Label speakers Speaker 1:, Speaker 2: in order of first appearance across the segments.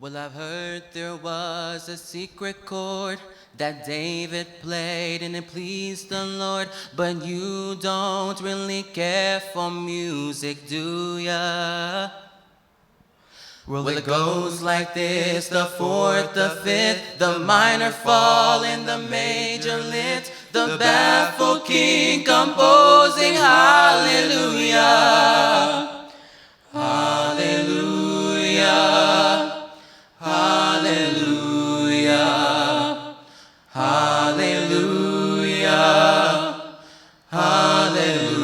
Speaker 1: Well, I've heard there was a secret chord that David played and it pleased the Lord, but you don't really care for music, do ya? Well, it goes like this: the fourth, the fifth, the minor fall, and the major lift, the baffled king composing hallelujah, hallelujah. Hallelujah, hallelujah, hallelujah.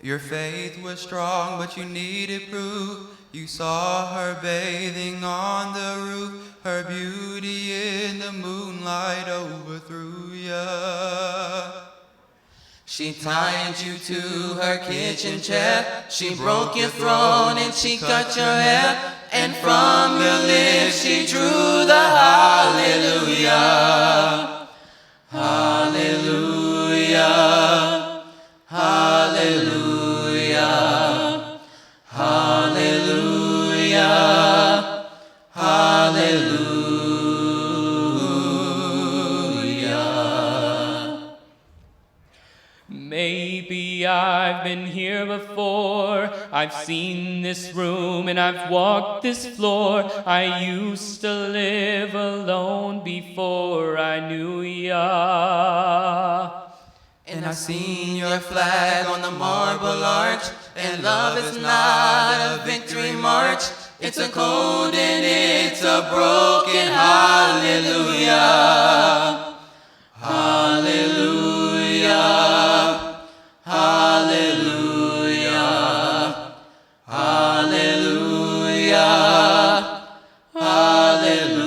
Speaker 2: Your faith was strong, but you needed proof. You saw her bathing on the roof. Her beauty in the moonlight overthrew ya.
Speaker 1: She tied you to her kitchen chair. She broke your throne and she cut your hair. And from your lips she drew the hallelujah. Hallelujah. Hallelujah. Hallelujah. Hallelujah.
Speaker 3: Maybe I've been here before. I've seen this room and I've walked this floor. I used to live alone before I knew ya.
Speaker 1: And I've seen your flag on the marble arch. And love is not a victory march. It's a cold and it's a broken hallelujah. Hallelujah. Hallelujah. Hallelujah. Hallelujah.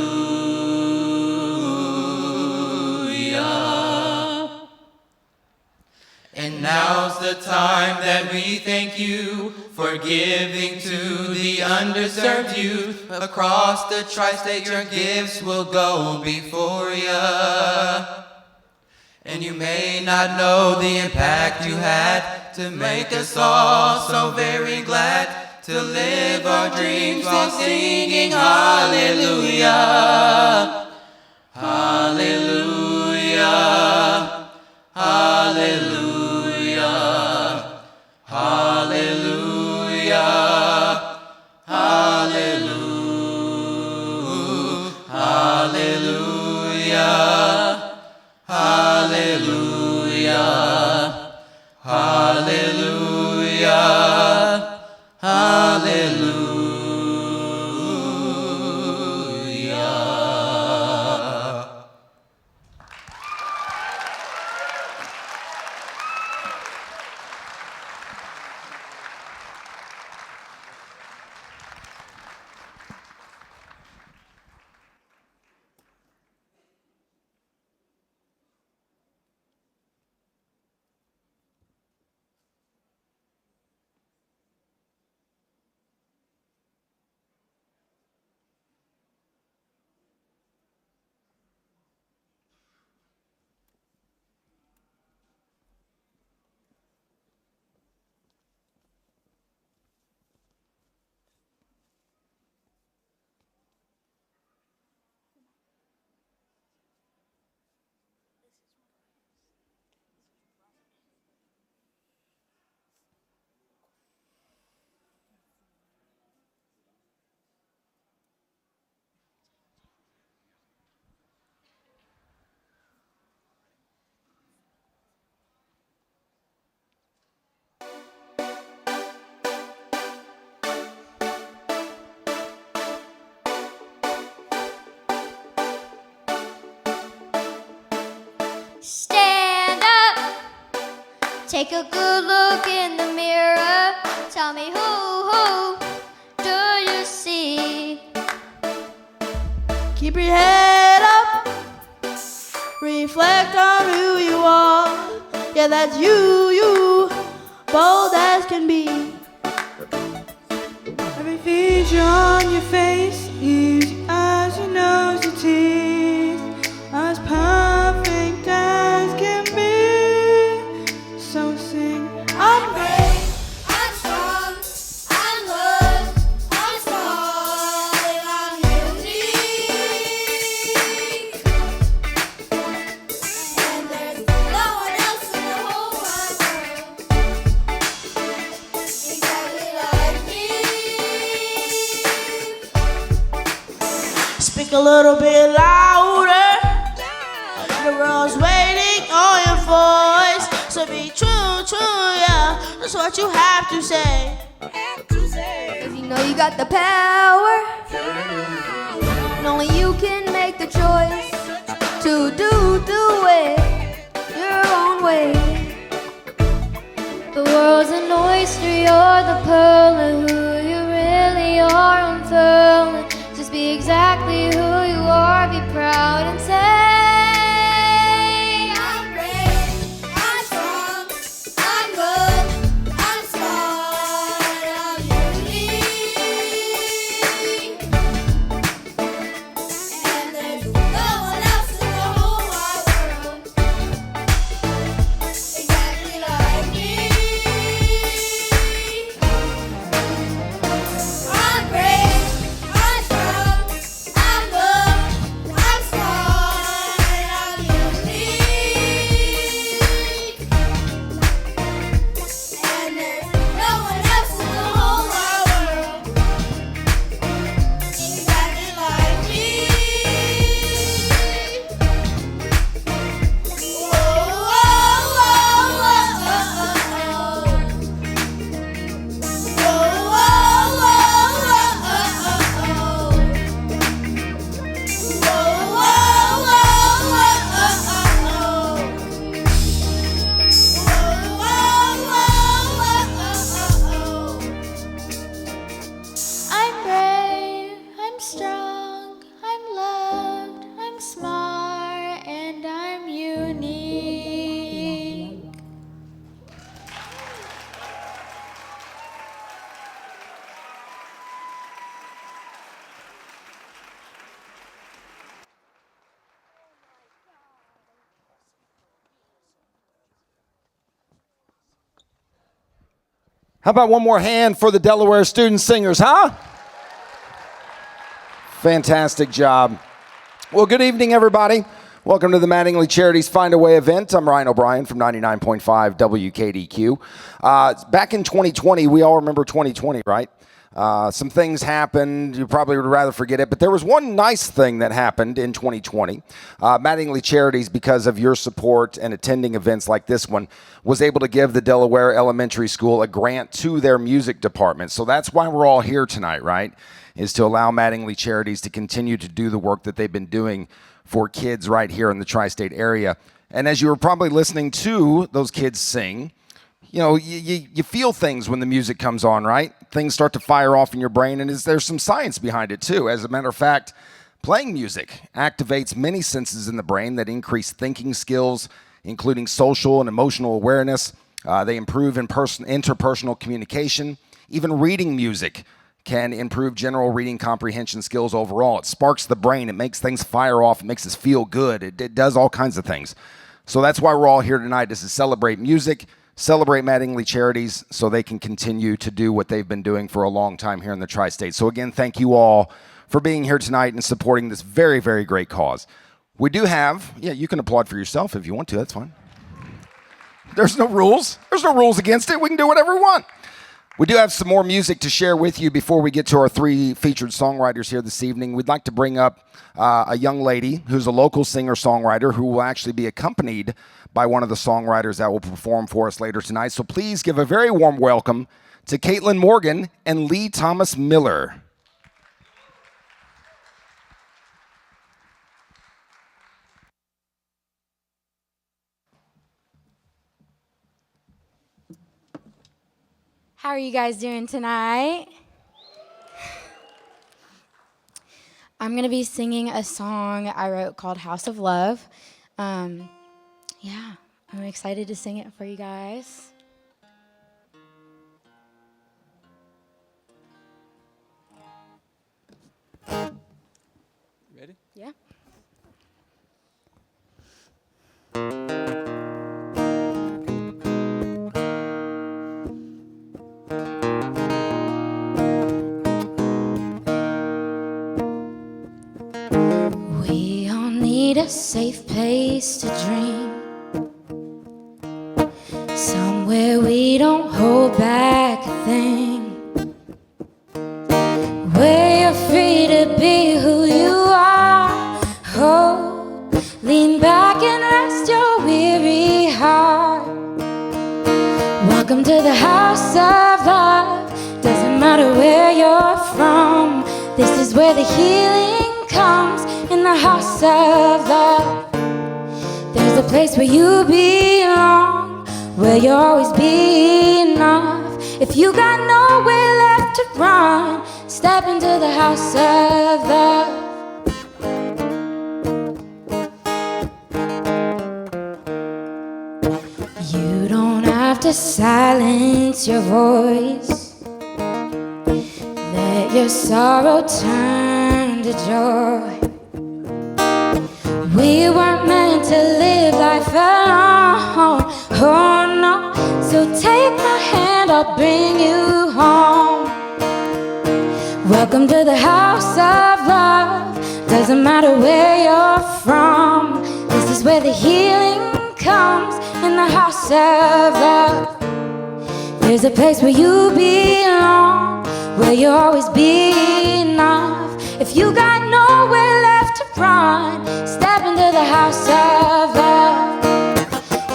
Speaker 1: And now's the time that we thank you for giving to the underserved youth. Across the tri-state your gifts will go before ya. And you may not know the impact you had to make us all so very glad to live our dreams while singing hallelujah. Hallelujah. Hallelujah. Hallelujah. Hallelujah. Hallelujah. Hallelujah. Hallelujah. Hallelujah.
Speaker 4: Stand up, take a good look in the mirror. Tell me who do you see?
Speaker 5: Keep your head up, reflect on who you are. Yeah, that's you, bold as can be. Every feature on your face is your eyes, your nose, your teeth, as perfect as can be. So sing, I'm brave,
Speaker 6: a little bit louder. The world's waiting on your voice. So be true, yeah. That's what you have to say.
Speaker 4: Cause you know you got the power. And only you can make the choice to do it your own way. The world's an oyster, you're the pearl of who you really are. Unfurl it. Just be exactly who you are. Be proud and say, I'm brave, I'm strong, I'm good, I'm smart, I'm unique. And there's no one else in the whole wide world exactly like me. I'm brave, I'm strong, I'm good, I'm smart, I'm unique. And there's no one else in the whole wide world exactly like me. I'm brave, I'm strong, I'm loved, I'm smart, and I'm unique.
Speaker 7: How about one more hand for the Delaware student singers, huh? Fantastic job. Well, good evening, everybody. Welcome to the Mattingly Charities Find a Way event. I'm Ryan O'Brien from 99.5 WKDQ. Back in 2020, we all remember 2020, right? Some things happened. You probably would rather forget it, but there was one nice thing that happened in 2020. Mattingly Charities, because of your support and attending events like this one, was able to give the Delaware Elementary School a grant to their music department. So that's why we're all here tonight, right? Is to allow Mattingly Charities to continue to do the work that they've been doing for kids right here in the tri-state area. And as you were probably listening to those kids sing, you know, you feel things when the music comes on, right? Things start to fire off in your brain, and there's some science behind it too. As a matter of fact, playing music activates many senses in the brain that increase thinking skills, including social and emotional awareness. They improve interpersonal communication. Even reading music can improve general reading comprehension skills overall. It sparks the brain. It makes things fire off. It makes us feel good. It does all kinds of things. So that's why we're all here tonight, is to celebrate music, celebrate Mattingly Charities so they can continue to do what they've been doing for a long time here in the tri-state. So again, thank you all for being here tonight and supporting this very, very great cause. We do have, you can applaud for yourself if you want to, that's fine. There's no rules. There's no rules against it. We can do whatever we want. We do have some more music to share with you before we get to our three featured songwriters here this evening. We'd like to bring up a young lady who's a local singer-songwriter who will actually be accompanied by one of the songwriters that will perform for us later tonight. So please give a very warm welcome to Caitlin Morgan and Lee Thomas Miller.
Speaker 8: How are you guys doing tonight? I'm going to be singing a song I wrote called House of Love. I'm excited to sing it for you guys.
Speaker 3: Ready?
Speaker 8: Yeah. We all need a safe place to dream, somewhere we don't hold back a thing, where you're free to be who you are. Welcome to the house of love. Doesn't matter where you're from. This is where the healing comes, in the house of love. There's a place where you belong, where you'll always be enough. If you got nowhere left to run, step into the house of love. You don't have to silence your voice. Let your sorrow turn to joy. We weren't meant to live life alone, oh no. So take my hand, I'll bring you home. Welcome to the house of love. Doesn't matter where you're from. This is where the healing comes, in the house of love. There's a place where you belong, where you'll always be enough. If you got nowhere left to run, step into the house of love.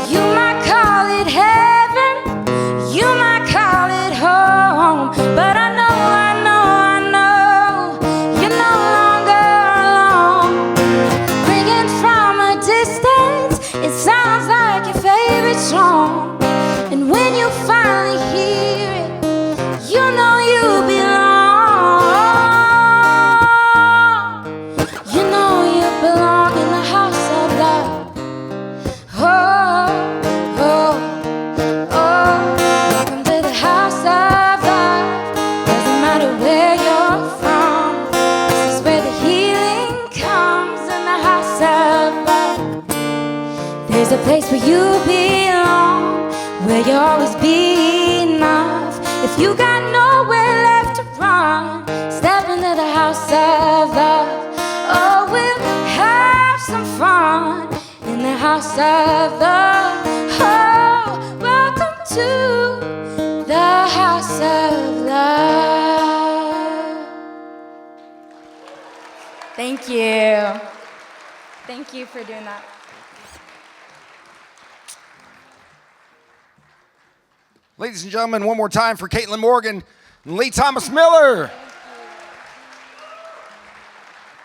Speaker 8: You might call it heaven, you might call it home, but I know you're no longer alone. Ringing from a distance, it sounds like your favorite song. And when you finally hear it, you know you belong. You know you belong in the house of love. Oh, oh, oh. Welcome to the house of love. Doesn't matter where you're from. This is where the healing comes, in the house of love. There's a place where you belong, where you'll always be enough. If you got nowhere left to run, step into the house of love. Oh, we'll have some fun in the house of love. Oh, welcome to the house of love. Thank you. Thank you for doing that.
Speaker 7: Ladies and gentlemen, one more time for Caitlin Morgan and Lee Thomas Miller.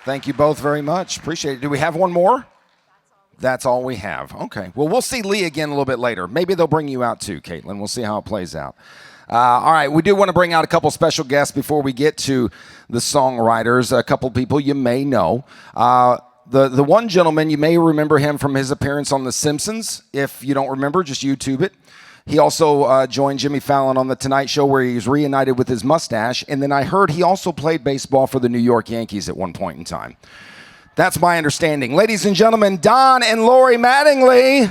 Speaker 7: Thank you both very much. Appreciate it. Do we have one more? That's all we have. Okay. Well, we'll see Lee again a little bit later. Maybe they'll bring you out too, Caitlin. We'll see how it plays out. All right. We do want to bring out a couple special guests before we get to the songwriters. A couple people you may know. The one gentleman, you may remember him from his appearance on The Simpsons. If you don't remember, just YouTube it. He also joined Jimmy Fallon on The Tonight Show, where he was reunited with his mustache. And then I heard he also played baseball for the New York Yankees at one point in time. That's my understanding. Ladies and gentlemen, Don and Lori Mattingly.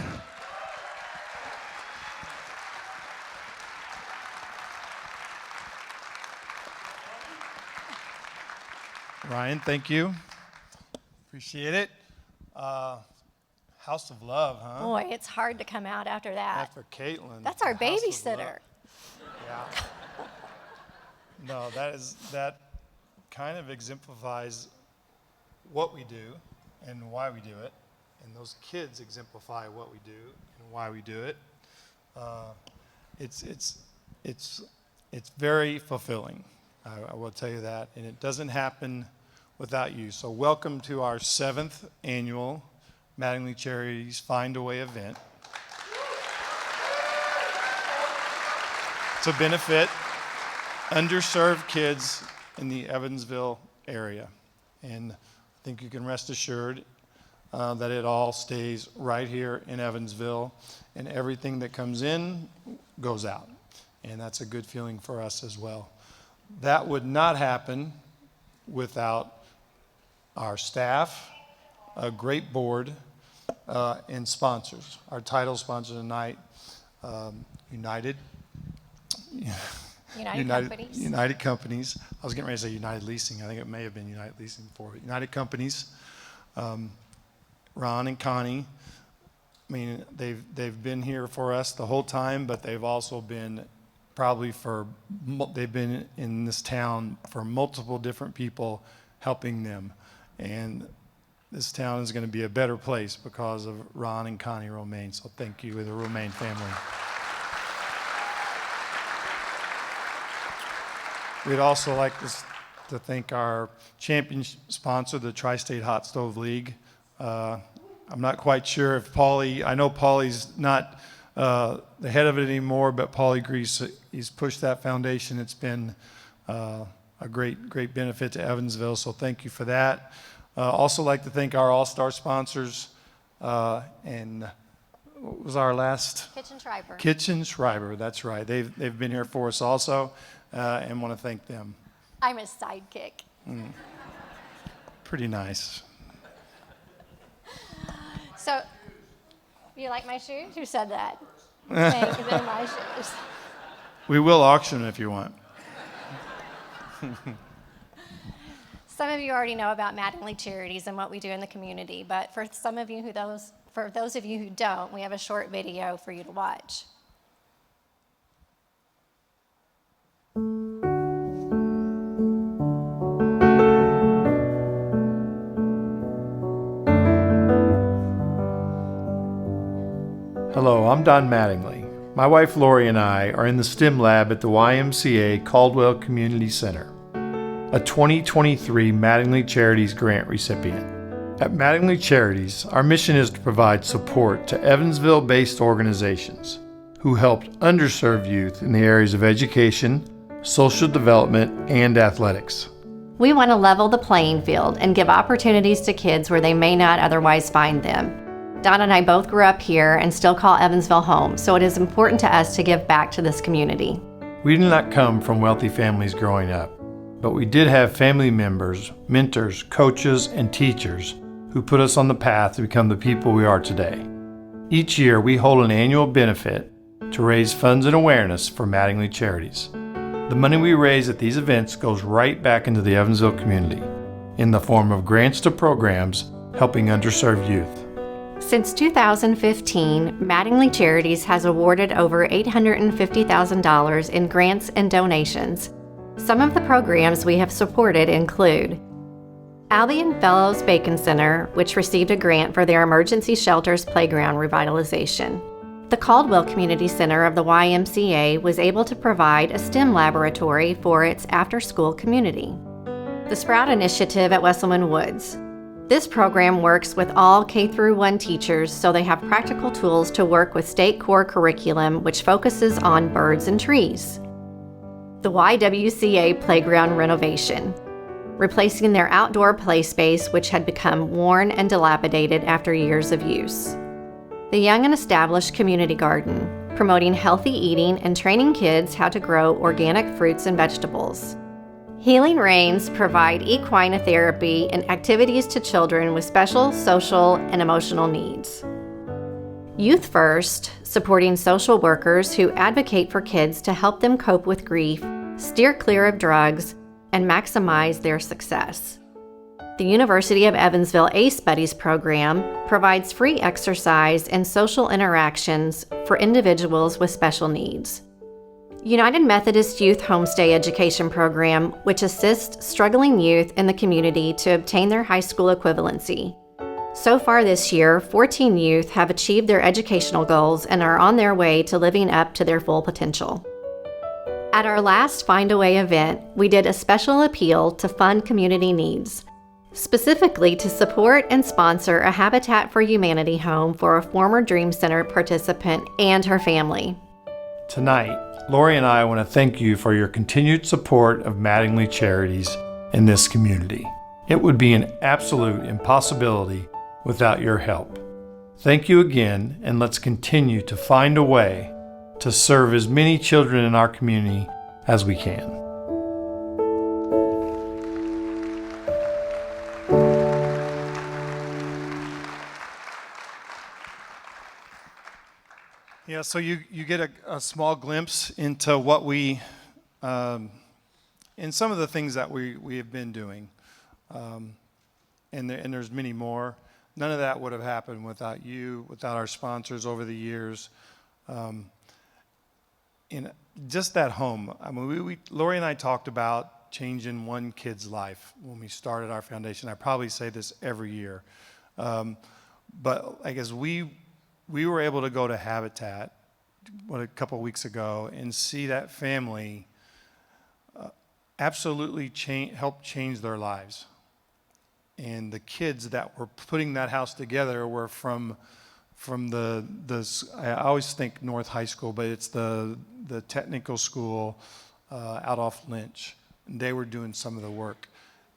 Speaker 9: Ryan, thank you. Appreciate it. House of Love, huh?
Speaker 10: Boy, it's hard to come out after that.
Speaker 9: After Caitlin.
Speaker 10: That's our
Speaker 9: House of
Speaker 10: babysitter.
Speaker 9: Love. Yeah. No, that kind of exemplifies what we do and why we do it. And those kids exemplify what we do and why we do it. It's very fulfilling. I will tell you that. And it doesn't happen without you. So welcome to our 7th annual Mattingly Charities Find a Way event. To benefit underserved kids in the Evansville area. And I think you can rest assured that it all stays right here in Evansville, and everything that comes in goes out. And that's a good feeling for us as well. That would not happen without our staff, a great board, and sponsors. Our title sponsor tonight, United
Speaker 10: Companies.
Speaker 9: United Companies. I was getting ready to say United Leasing. I think it may have been United Leasing before. United Companies, Ron and Connie. I mean, they've been here for us the whole time, but they've also been they've been in this town for multiple different people helping them. And this town is going to be a better place because of Ron and Connie Romaine. So thank you to the Romaine family. We'd also like to thank our champion sponsor, the Tri-State Hot Stove League. I'm not quite sure if I know Paulie's not the head of it anymore, but Paulie Grease, he's pushed that foundation. It's been a great benefit to Evansville, so thank you for that. Also like to thank our all-star sponsors, and what was our last?
Speaker 10: Kitchen Schreiber.
Speaker 9: Kitchen Schreiber, that's right. They've been here for us also, and want to thank them.
Speaker 10: I'm a sidekick.
Speaker 9: Pretty nice.
Speaker 10: So, you like my shoes? Who said that? Thank you, they're my shoes.
Speaker 9: We will auction them if you want.
Speaker 10: Some of you already know about Mattingly Charities and what we do in the community, but for those of you who don't, we have a short video for you to watch.
Speaker 9: Hello, I'm Don Mattingly. My wife Lori and I are in the STEM lab at the YMCA Caldwell Community Center, a 2023 Mattingly Charities grant recipient. At Mattingly Charities, our mission is to provide support to Evansville-based organizations who helped underserved youth in the areas of education, social development, and athletics.
Speaker 10: We want to level the playing field and give opportunities to kids where they may not otherwise find them. Don and I both grew up here and still call Evansville home, so it is important to us to give back to this community.
Speaker 9: We did not come from wealthy families growing up, but we did have family members, mentors, coaches, and teachers who put us on the path to become the people we are today. Each year, we hold an annual benefit to raise funds and awareness for Mattingly Charities. The money we raise at these events goes right back into the Evansville community in the form of grants to programs helping underserved youth.
Speaker 10: Since 2015, Mattingly Charities has awarded over $850,000 in grants and donations. Some of the programs we have supported include Albion Fellows Bacon Center, which received a grant for their emergency shelters playground revitalization. The Caldwell Community Center of the YMCA was able to provide a STEM laboratory for its after-school community. The Sprout Initiative at Wesselman Woods. This program works with all K-1 teachers so they have practical tools to work with state core curriculum which focuses on birds and trees. The YWCA Playground Renovation, replacing their outdoor play space which had become worn and dilapidated after years of use. The Young and Established Community Garden, promoting healthy eating and training kids how to grow organic fruits and vegetables. Healing Rains provide equine therapy and activities to children with special social and emotional needs. Youth First, supporting social workers who advocate for kids to help them cope with grief, steer clear of drugs, and maximize their success. The University of Evansville ACE Buddies program provides free exercise and social interactions for individuals with special needs. United Methodist Youth Homestay Education Program, which assists struggling youth in the community to obtain their high school equivalency. So far this year, 14 youth have achieved their educational goals and are on their way to living up to their full potential. At our last Find a Way event, we did a special appeal to fund community needs, specifically to support and sponsor a Habitat for Humanity home for a former Dream Center participant and her family.
Speaker 9: Tonight, Lori and I want to thank you for your continued support of Mattingly Charities in this community. It would be an absolute impossibility without your help. Thank you again, and let's continue to find a way to serve as many children in our community as we can. Yeah, so you get a small glimpse into what we, in some of the things that we have been doing, and there's many more. None of that would have happened without you, without our sponsors over the years. In just that home, I mean, Lori and I talked about changing one kid's life when we started our foundation. I probably say this every year, but I guess we were able to go to Habitat a couple weeks ago and see that family absolutely helped change their lives. And the kids that were putting that house together were from the I always think North High School, but it's the technical school out off Lynch. And they were doing some of the work.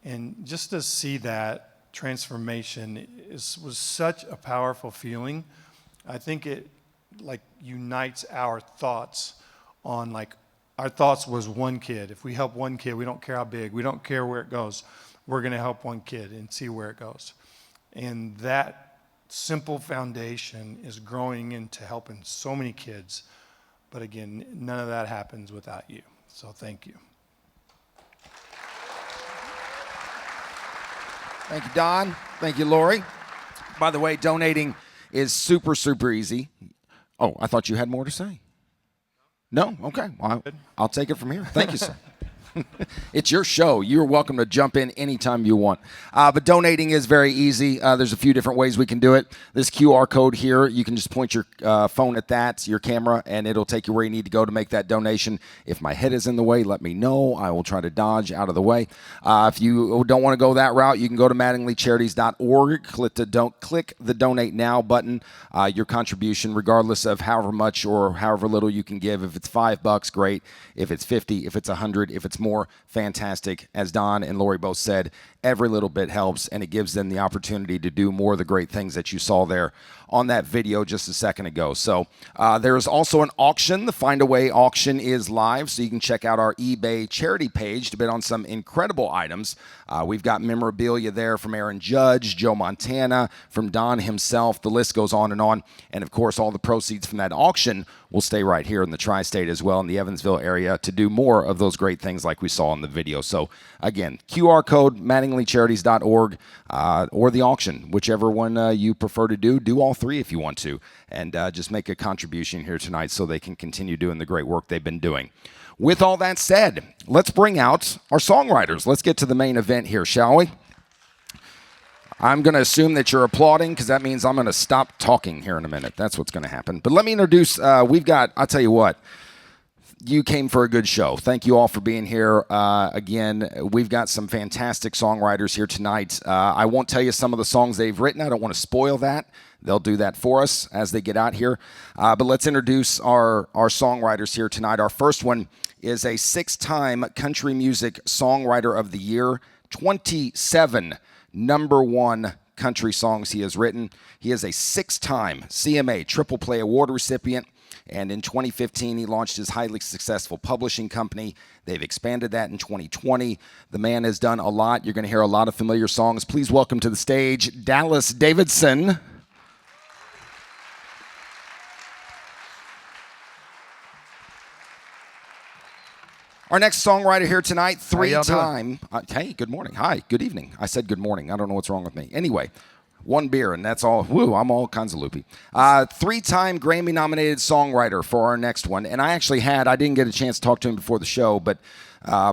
Speaker 9: And just to see that transformation was such a powerful feeling. I think it like unites our thoughts on like, our thoughts was one kid. If we help one kid, we don't care how big, we don't care where it goes. We're going to help one kid and see where it goes. And that simple foundation is growing into helping so many kids. But again, none of that happens without you. So thank you.
Speaker 7: Thank you, Don. Thank you, Lori. By the way, donating is super, super easy. Oh, I thought you had more to say. No? Okay. Well, I'll take it from here. Thank you, sir. It's your show. You're welcome to jump in anytime you want. But donating is very easy. There's a few different ways we can do it. This QR code here, you can just point your phone at that, your camera, and it'll take you where you need to go to make that donation. If my head is in the way, let me know. I will try to dodge out of the way. If you don't want to go that route, you can go to mattinglycharities.org, click the Donate Now button. Your contribution, regardless of however much or however little you can give. If it's $5, great. If it's 50, if it's 100, if it's more, fantastic. As Don and Lori both said, every little bit helps, and it gives them the opportunity to do more of the great things that you saw there on that video just a second ago. So there is also an auction. The Find a Way auction is live, so you can check out our eBay charity page to bid on some incredible items. We've got memorabilia there from Aaron Judge, Joe Montana, from Don himself. The list goes on. And of course, all the proceeds from that auction will stay right here in the tri-state as well, in the Evansville area, to do more of those great things like we saw in the video. So again, QR code, mattinglycharities.org, or the auction, whichever one you prefer to do. Do all three if you want to, and just make a contribution here tonight so they can continue doing the great work they've been doing. With all that said, let's bring out our songwriters. Let's get to the main event here, shall we? I'm going to assume that you're applauding, because that means I'm going to stop talking here in a minute. That's what's going to happen. But let me introduce, I'll tell you what, you came for a good show. Thank you all for being here. Again, we've got some fantastic songwriters here tonight. I won't tell you some of the songs they've written. I don't want to spoil that. They'll do that for us as they get out here. But let's introduce our songwriters here tonight. Our first one is a 6-time Country Music Songwriter of the Year, 27 number 1 country songs he has written. He is a 6-time CMA Triple Play Award recipient, and in 2015 he launched his highly successful publishing company. They've expanded that in 2020. The man has done a lot. You're going to hear a lot of familiar songs. Please welcome to the stage Dallas Davidson. Our next songwriter here tonight, 3-time. Hey, good morning. Hi, good evening. I said good morning. I don't know what's wrong with me. Anyway, one beer, and that's all. Woo, I'm all kinds of loopy. 3-time Grammy-nominated songwriter for our next one. And I didn't get a chance to talk to him before the show, but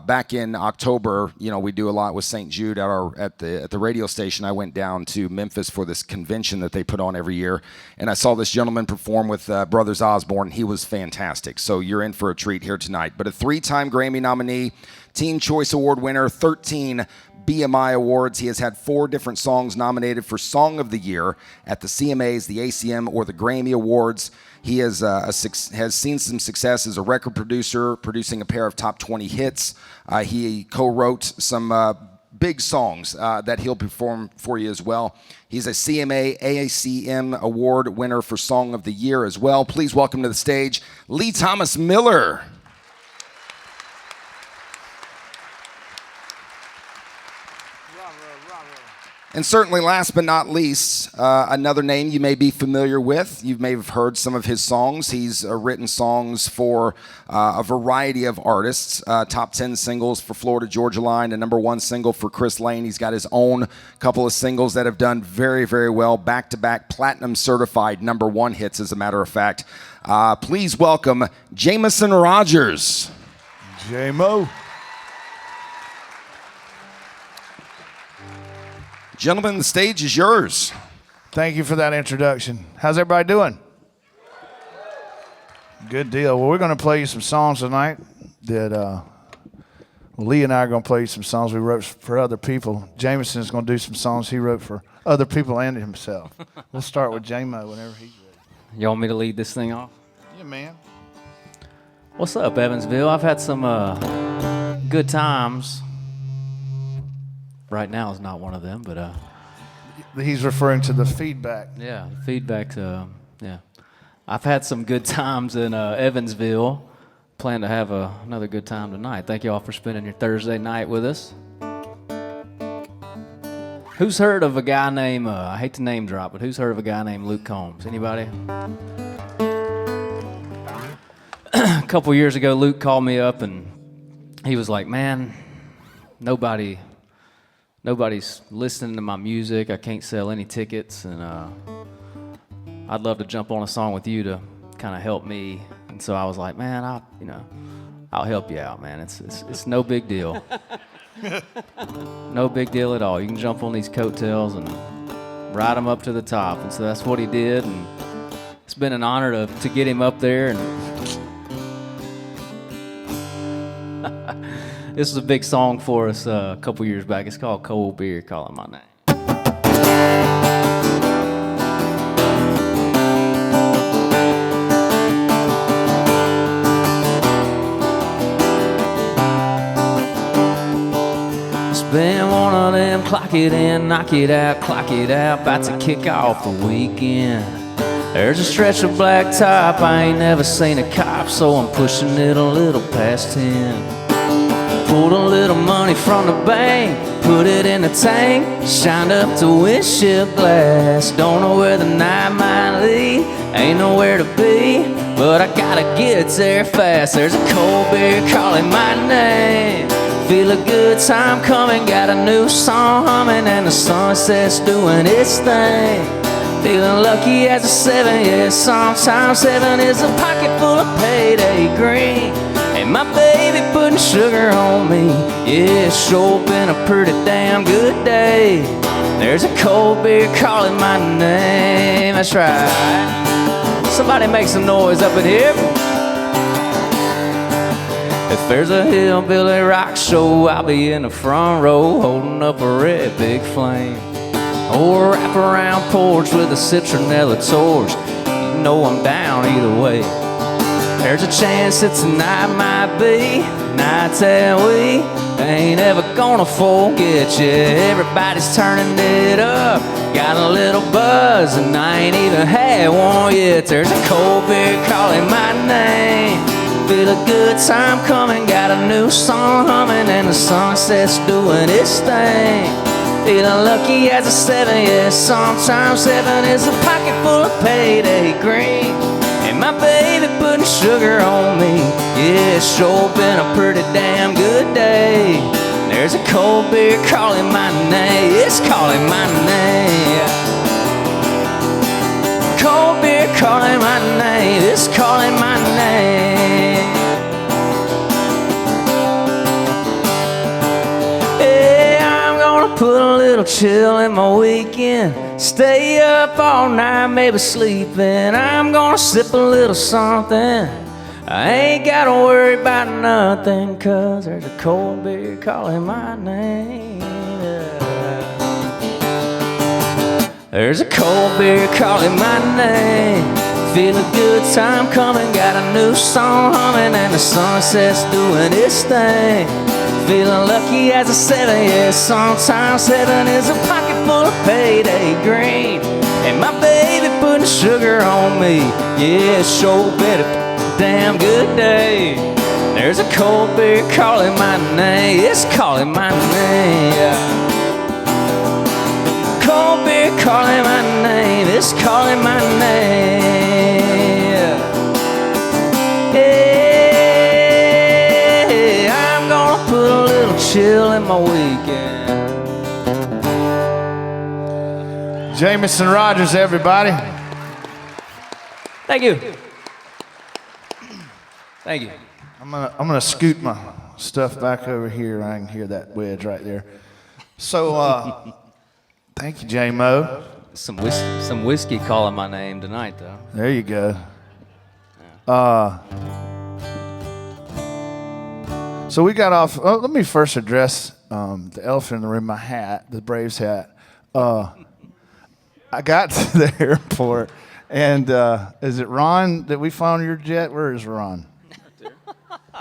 Speaker 7: back in October, we do a lot with St. Jude at the radio station. I went down to Memphis for this convention that they put on every year, and I saw this gentleman perform with Brothers Osborne. He was fantastic. So you're in for a treat here tonight. But a 3-time Grammy nominee, Teen Choice Award winner, 13 BMI Awards. He has had 4 different songs nominated for Song of the Year at the CMAs, the ACM, or the Grammy Awards. He has seen some success as a record producer, producing a pair of top 20 hits. He co-wrote some big songs that he'll perform for you as well. He's a CMA AACM Award winner for Song of the Year as well. Please welcome to the stage Lee Thomas Miller. And certainly last but not least, another name you may be familiar with. You may have heard some of his songs. He's written songs for a variety of artists. Top 10 singles for Florida Georgia Line, a number 1 single for Chris Lane. He's got his own couple of singles that have done very, very well. Back-to-back platinum certified number 1 hits, as a matter of fact. Please welcome Jameson Rodgers.
Speaker 11: J-Mo.
Speaker 7: Gentlemen, the stage is yours.
Speaker 11: Thank you for that introduction. How's everybody doing? Good deal. Well, we're going to play you some songs tonight that Well, Lee and I are going to play you some songs we wrote for other people. Jameson is going to do some songs he wrote for other people and himself. We'll start with J-Mo whenever he's ready.
Speaker 12: You want me to lead this thing off?
Speaker 11: Yeah, man.
Speaker 12: What's up, Evansville? I've had some good times. Right now is not one of them, but...
Speaker 11: He's referring to the feedback.
Speaker 12: Yeah, feedback. Yeah. I've had some good times in Evansville. Plan to have another good time tonight. Thank you all for spending your Thursday night with us. Who's heard of a guy named, I hate to name drop, but who's heard of a guy named Luke Combs? Anybody? A couple years ago, Luke called me up and he was like, man, nobody's listening to my music. I can't sell any tickets, and I'd love to jump on a song with you to kind of help me. And so I was like, man, I'll help you out, man. It's no big deal. No big deal at all. You can jump on these coattails and ride them up to the top. And so that's what he did, and it's been an honor to get him up there. And this was a big song for us a couple years back. It's called Cold Beer Calling My Name. Been one of them clock it in, knock it out, clock it out, about to kick off the weekend. There's a stretch of black top, I ain't never seen a cop, so I'm pushing it a little past 10. Pulled a little money from the bank, put it in the tank, shined up the windshield glass. Don't know where the night might lead, ain't nowhere to be, but I gotta get there fast. There's a cold beer calling my name. Feel a good time coming, got a new song humming, and the sunset's doing its thing. Feeling lucky as a 7, yeah, sometimes 7 is a pocket full of payday green. And my baby putting sugar on me, yeah, it's sure been a pretty damn good day. There's a cold beer calling my name, that's right. Somebody make some noise up in here. If there's a hillbilly rock show, I'll be in the front row, holding up a red big flame. Or a wrap-around porch with a citronella torch. You know I'm down either way. There's a chance that tonight might be night that we ain't ever gonna forget you. Everybody's turning it up, got a little buzz, and I ain't even had one yet. There's a cold beer calling my name. Feel a good time coming, got a new song humming, and the sunset's doing its thing. Feeling lucky as a 7, yeah, sometimes 7 is a pocket full of payday green. And my baby putting sugar on me, yeah, it's sure been a pretty damn good day. There's a cold beer calling my name, it's calling my name. Cold beer calling my name, it's calling my name. Put a little chill in my weekend, stay up all night, maybe sleeping. I'm gonna sip a little something, I ain't gotta worry about nothing, 'cause there's a cold beer calling my name. There's a cold beer calling my name. Feel a good time coming, got a new song humming, and the sunset's doing its thing. Feeling lucky as a 7, yeah, sometimes 7 is a pocket full of payday green. And my baby putting sugar on me, yeah, it's sure been a damn good day. There's a cold beer calling my name, it's calling my name. Cold beer calling my name, it's calling my name. Yeah. Put a little chill in my weekend.
Speaker 11: Jameson Rodgers, everybody.
Speaker 12: Thank you. Thank you.
Speaker 11: I'm gonna scoot my stuff back over here. I can hear that wedge right there. So, thank you, J-Mo.
Speaker 12: Some whiskey calling my name tonight, though.
Speaker 11: There you go. So we got off. Oh, let me first address the elephant in the room, my hat, the Braves hat. I got to the airport, and is it Ron that we found on your jet? Where is Ron?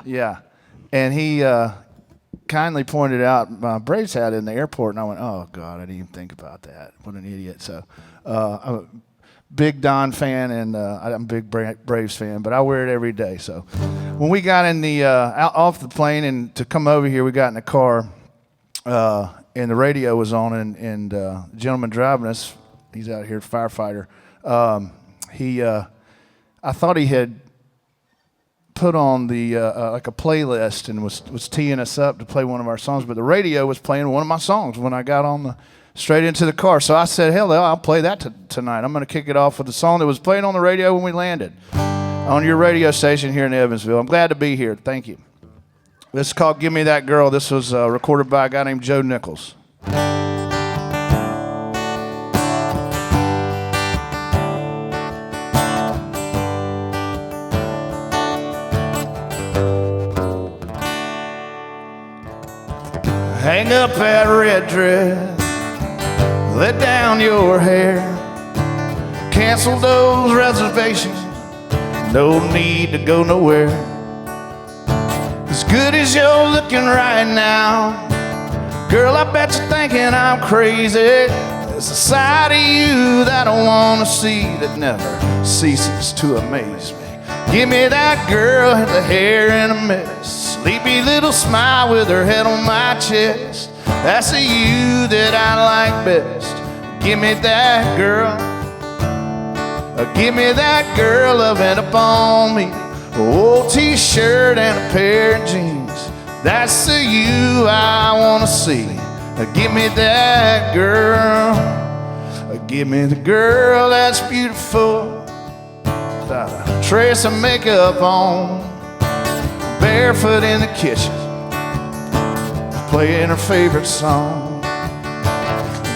Speaker 11: Yeah. And he kindly pointed out my Braves hat in the airport, and I went, oh, God, I didn't even think about that. What an idiot. So I'm a big Don fan, and I'm a big Braves fan, but I wear it every day. So when we got in the off the plane and to come over here, we got in the car, and the radio was on, and the gentleman driving us, he's out here, firefighter, I thought he had put on the like a playlist and was teeing us up to play one of our songs, but the radio was playing one of my songs when I got on straight into the car. So I said, hell, I'll play that tonight. I'm going to kick it off with the song that was playing on the radio when we landed on your radio station here in Evansville. I'm glad to be here. Thank you. This is called Give Me That Girl. This was recorded by a guy named Joe Nichols. Hang up that red dress, let down your hair, cancel those reservations, no need to go nowhere. As good as you're looking right now, girl, I bet you're thinking I'm crazy. There's a side of you that I want to see that never ceases to amaze me. Give me that girl with the hair in a mess, sleepy little smile with her head on my chest. That's the you that I like best. Give me that girl. Give me that girl loving up on me. Old t-shirt and a pair of jeans. That's the you I want to see. Give me that girl. Give me the girl that's beautiful, without a trace of makeup on, barefoot in the kitchen, playing her favorite song,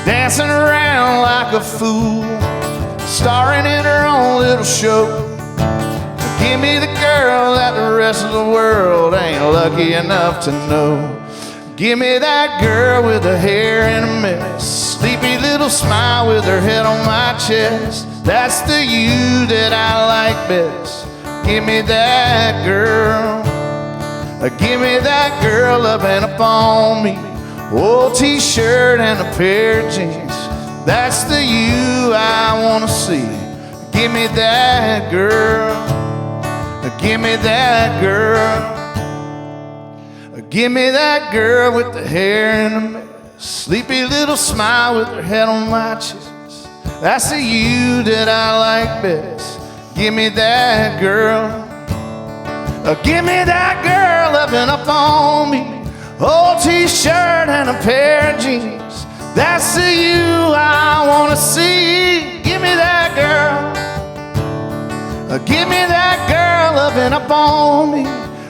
Speaker 11: dancing around like a fool, starring in her own little show. Give me the girl that the rest of the world ain't lucky enough to know. Give me that girl with her hair in a mess, sleepy little smile with her head on my chest. That's the you that I like best. Give me that girl. Give me that girl loving up on me. Old t-shirt and a pair of jeans. That's the you I want to see. Give me that girl. Give me that girl. Give me that girl with the hair in a mess, sleepy little smile with her head on my chest. That's the you that I like best. Give me that girl. Give me that girl loving up on me. Old t-shirt and a pair of jeans. That's the you I want to see. Give me that girl. Give me that girl loving up on me.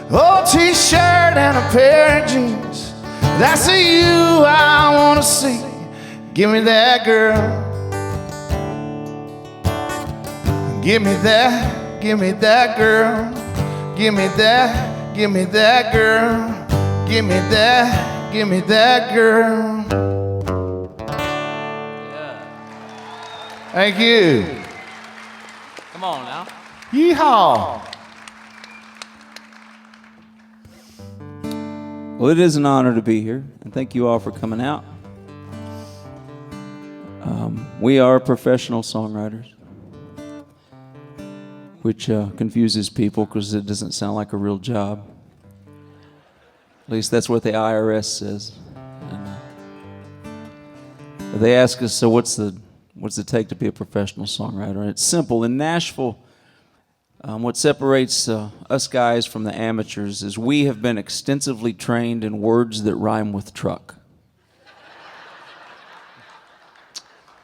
Speaker 11: Old t-shirt and a pair of jeans. That's the you I want to see. Give me that girl. Give me that girl. Give me that girl. Give me that girl.
Speaker 12: Yeah.
Speaker 11: Thank you.
Speaker 12: Come on now.
Speaker 11: Yeehaw.
Speaker 13: Well, it is an honor to be here, and thank you all for coming out. We are professional songwriters, which confuses people because it doesn't sound like a real job. At least that's what the IRS says. And, they ask us, so what's it take to be a professional songwriter? And it's simple. In Nashville, what separates us guys from the amateurs is we have been extensively trained in words that rhyme with truck.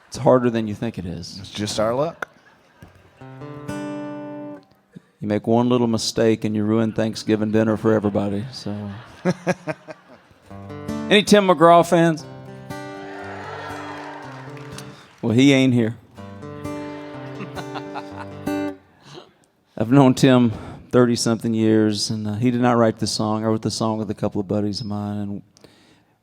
Speaker 13: It's harder than you think it is.
Speaker 11: It's just our luck.
Speaker 13: You make one little mistake and you ruin Thanksgiving dinner for everybody. So, any Tim McGraw fans? Well, he ain't here. I've known Tim 30-something years, and he did not write the song. I wrote the song with a couple of buddies of mine, and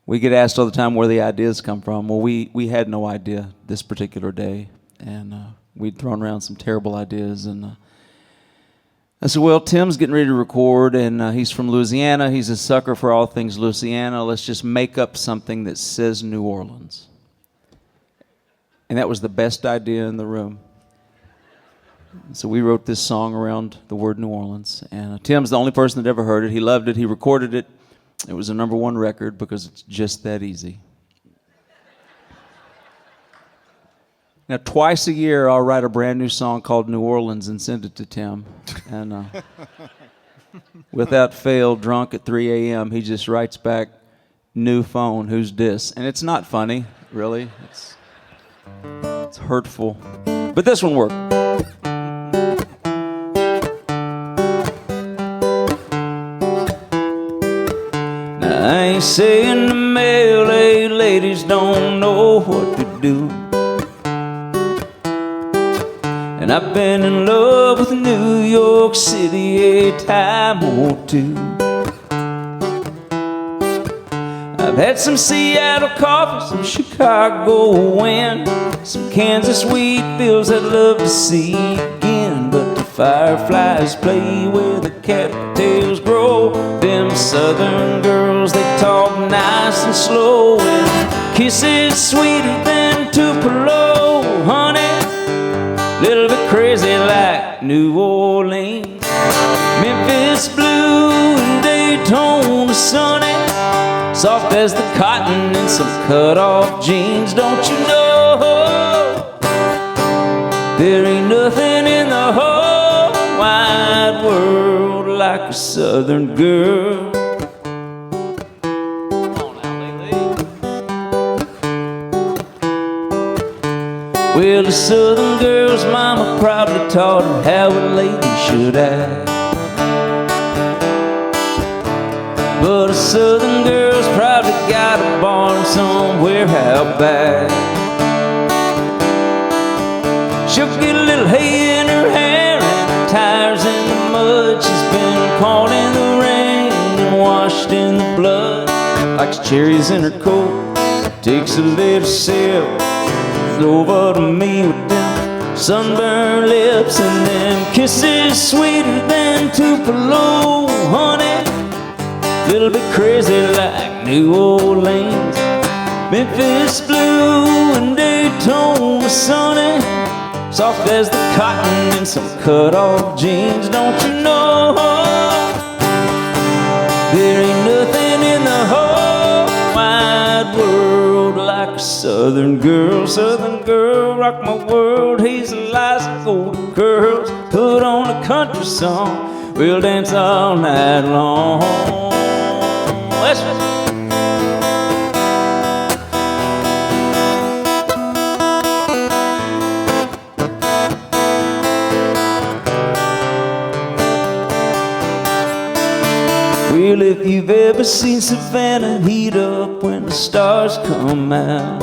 Speaker 13: we get asked all the time where the ideas come from. Well, we had no idea this particular day, and we'd thrown around some terrible ideas, and I said, well, Tim's getting ready to record, and he's from Louisiana. He's a sucker for all things Louisiana. Let's just make up something that says New Orleans. And that was the best idea in the room. So we wrote this song around the word New Orleans, and Tim's the only person that ever heard it. He loved it. He recorded it. It was a #1 record because it's just that easy. Now, twice a year, I'll write a brand new song called New Orleans and send it to Tim. And without fail, drunk at 3 a.m., he just writes back, "New phone, who's this?" And it's not funny, really. It's hurtful. But this one worked. Now, I ain't saying the male ladies don't know what to do. And I've been in love with New York City a time or two. I've had some Seattle coffee, some Chicago wind, some Kansas wheat fields I'd love to see again. But the fireflies play where the cattails grow. Them southern girls, they talk nice and slow, and kisses sweeter than Tupelo, honey. Little bit crazy like New Orleans, Memphis blue and Daytona sunny, soft as the cotton in some cut-off jeans. Don't you know there ain't nothing in the whole wide world like a southern girl. Well, the southern girl's mama probably taught her how a lady should act, but a southern girl's probably got a barn somewhere out back. She'll get a little hay in her hair and tires in the mud. She's been caught in the rain and washed in the blood. Likes cherries in her coat, takes a little sip, over to me with them sunburned lips and them kisses sweeter than Tupelo, honey. Little bit crazy like New Orleans, Memphis blue and Daytona sunny, soft as the cotton in some cut-off jeans. Don't you know there ain't nothing in the whole wide world like a southern girl. Southern girl, rock my world. Hazel eyes and golden curls. Put on a country song, we'll dance all night long. Let's well, if you've ever seen Savannah heat up when the stars come out,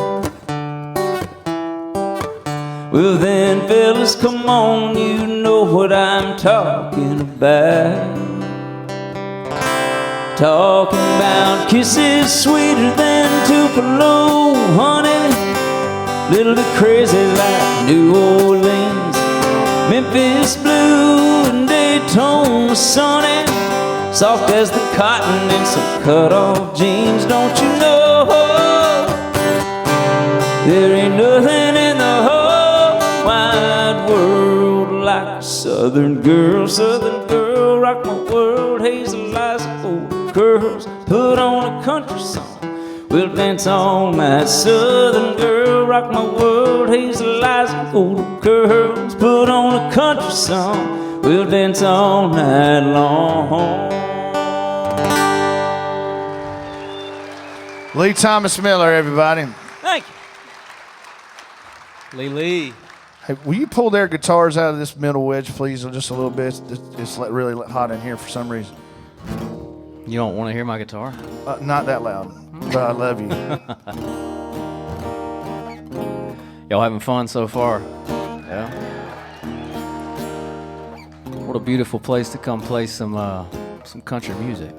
Speaker 13: well then fellas, come on, you know what I'm talking about. Talking about kisses sweeter than Tupelo, honey. Little bit crazy like New Orleans, Memphis blue and Daytona sunny, soft as the cotton in some cut-off jeans. Don't you know there ain't nothing in the whole wide world like a southern girl. Southern girl, rock my world. Hazel eyes and golden curls. Put on a country song, we'll dance all night. Southern girl, rock my world. Hazel eyes and golden curls. Put on a country song, we'll dance all night long.
Speaker 11: Lee Thomas Miller, everybody.
Speaker 3: Thank you. Lee.
Speaker 11: Hey, will you pull their guitars out of this middle wedge, please, just a little bit? It's really hot in here for some reason.
Speaker 3: You don't want to hear my guitar?
Speaker 11: Not that loud, but I love you.
Speaker 3: Y'all having fun so far? Yeah.
Speaker 12: What a beautiful place to come play some country music.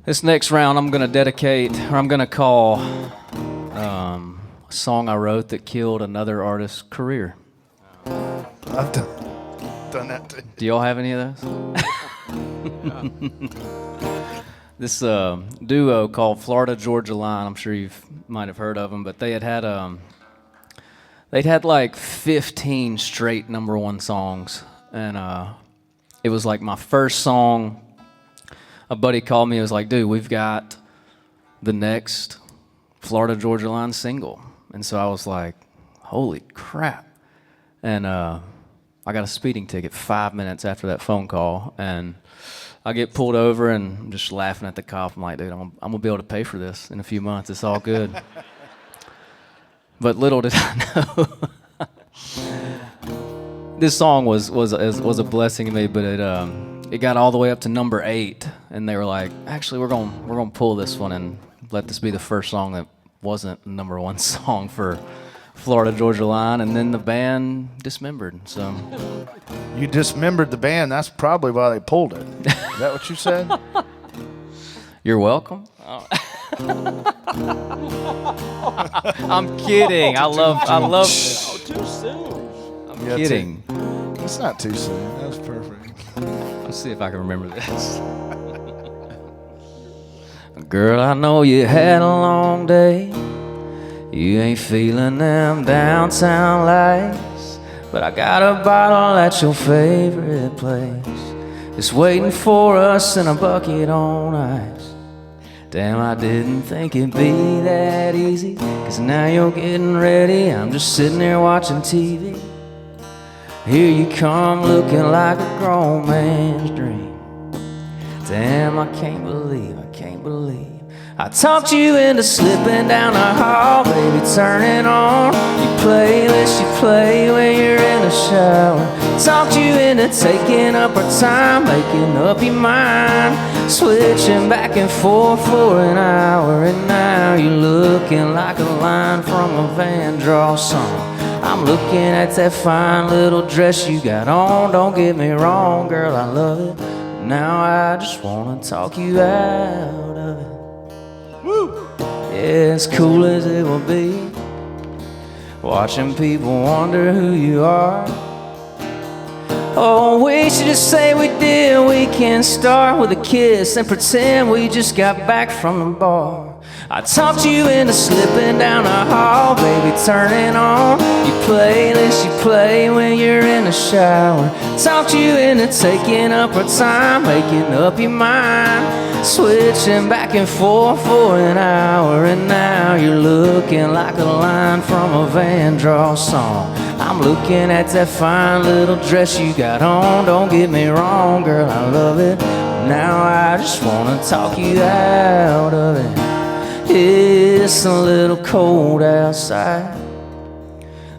Speaker 12: This next round I'm going to call a song I wrote that killed another artist's career.
Speaker 11: I've done that too.
Speaker 12: Do y'all have any of those? This duo called Florida Georgia Line, I'm sure you might have heard of them, but they'd had like 15 straight #1 songs, and it was like my first song. A buddy called me and was like, dude, we've got the next Florida Georgia Line single. And so I was like, holy crap. And I got a speeding ticket 5 minutes after that phone call, and I get pulled over and I'm just laughing at the cop. I'm like, dude, I'm gonna be able to pay for this in a few months. It's all good. But little did I know, this song was a blessing to me. But it got all the way up to #8, and they were like, actually, we're gonna pull this one and let this be the first song that wasn't a #1 song for Florida Georgia Line. And then the band dismembered. So
Speaker 11: you dismembered the band. That's probably why they pulled it. Is that what you said?
Speaker 12: You're welcome. Oh. I'm kidding. I love. Oh, too soon. I'm kidding.
Speaker 11: It's not too soon. That was perfect.
Speaker 12: Let's see if I can remember this. Girl, I know you had a long day. You ain't feeling them downtown lights, but I got a bottle at your favorite place. It's waiting for us in a bucket on ice. Damn, I didn't think it'd be that easy, 'cause now you're getting ready. I'm just sitting there watching TV. Here you come looking like a grown man's dream. Damn, I can't believe I talked you into slipping down the hall, baby, turning on your playlist you play when you're in the shower. Talked you into taking up our time, making up your mind, switching back and forth for an hour. And now you're looking like a line from a Van Draw song. I'm looking at that fine little dress you got on. Don't get me wrong, girl, I love it. Now I just wanna talk you out of it. Woo! Yeah, as cool as it will be, watching people wonder who you are. Oh, we should just say we did. We can start with a kiss and pretend we just got back from the bar. I talked you into slipping down the hall, baby, turning on your playlist you play when you're in the shower. Talked you into taking up our time, making up your mind, switching back and forth for an hour. And now you're looking like a line from a Van Draw song. I'm looking at that fine little dress you got on. Don't get me wrong, girl, I love it. Now I just wanna talk you out of it. It's a little cold outside.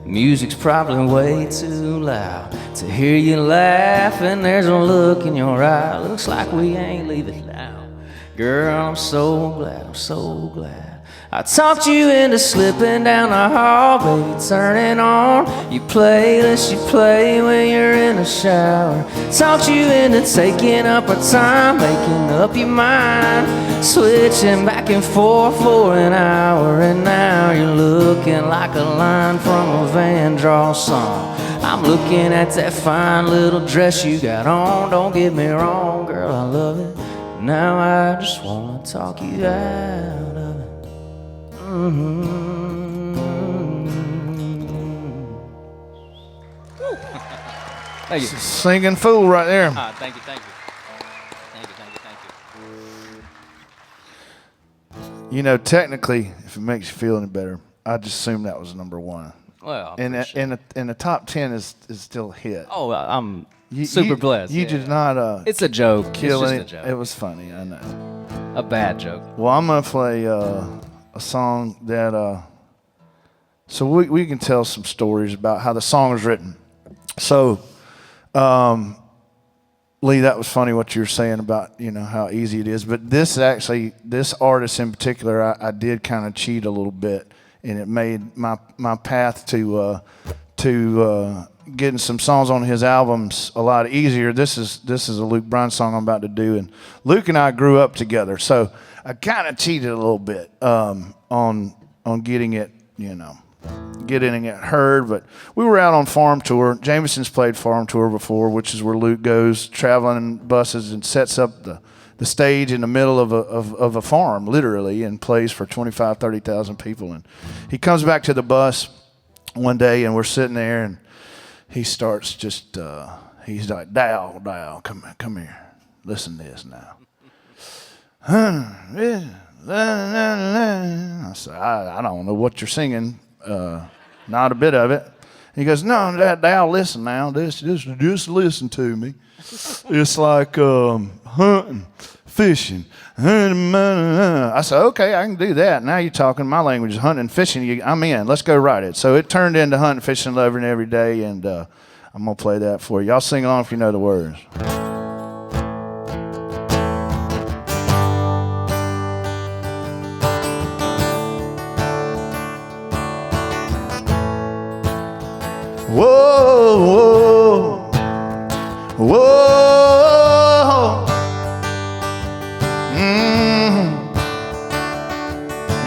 Speaker 12: Music's probably way too loud to hear you laugh, and there's a look in your eye. Looks like we ain't leaving now. Girl, I'm so glad. I talked you into slipping down the hall, baby, turning on your playlist you play when you're in the shower. Talked you into taking up our time, making up your mind, switching back and forth for an hour. And now you're looking like a line from a Van Draw song. I'm looking at that fine little dress you got on. Don't get me wrong, girl, I love it. Now I just wanna talk you out of it.
Speaker 11: Thank you. Singing fool right there.
Speaker 12: Thank you.
Speaker 11: You know, technically, if it makes you feel any better, I just assume that was #1.
Speaker 12: Well,
Speaker 11: and the top 10 is still a hit.
Speaker 12: Oh, I'm super blessed.
Speaker 11: You did not.
Speaker 12: It's a joke.
Speaker 11: Kill
Speaker 12: it's
Speaker 11: it.
Speaker 12: just a joke.
Speaker 11: It was funny. I know.
Speaker 12: A bad joke.
Speaker 11: Well, I'm gonna play a song that. So we can tell some stories about how the song was written. So, Lee, that was funny what you were saying about how easy it is. But this artist in particular, I did kind of cheat a little bit, and it made my path to getting some songs on his albums a lot easier. This is a Luke Bryan song I'm about to do, and Luke and I grew up together, so I kind of cheated a little bit on getting it, getting it heard. But we were out on farm tour. Jameson's played farm tour before, which is where Luke goes traveling in buses and sets up the stage in the middle of a farm, literally, and plays for 25,000, 30,000 people. And he comes back to the bus one day, and we're sitting there, and he starts just, he's like, Dow, come here. Listen to this now. I said, I don't know what you're singing, not a bit of it. He goes, no, Dow, listen now, just listen to me. It's like hunting, fishing. I said, okay, I can do that. Now you're talking my language, hunting and fishing. I'm in. Let's go write it. So it turned into hunting, fishing, loving every day, and I'm going to play that for you. Y'all sing along if you know the words. Whoa, whoa, whoa.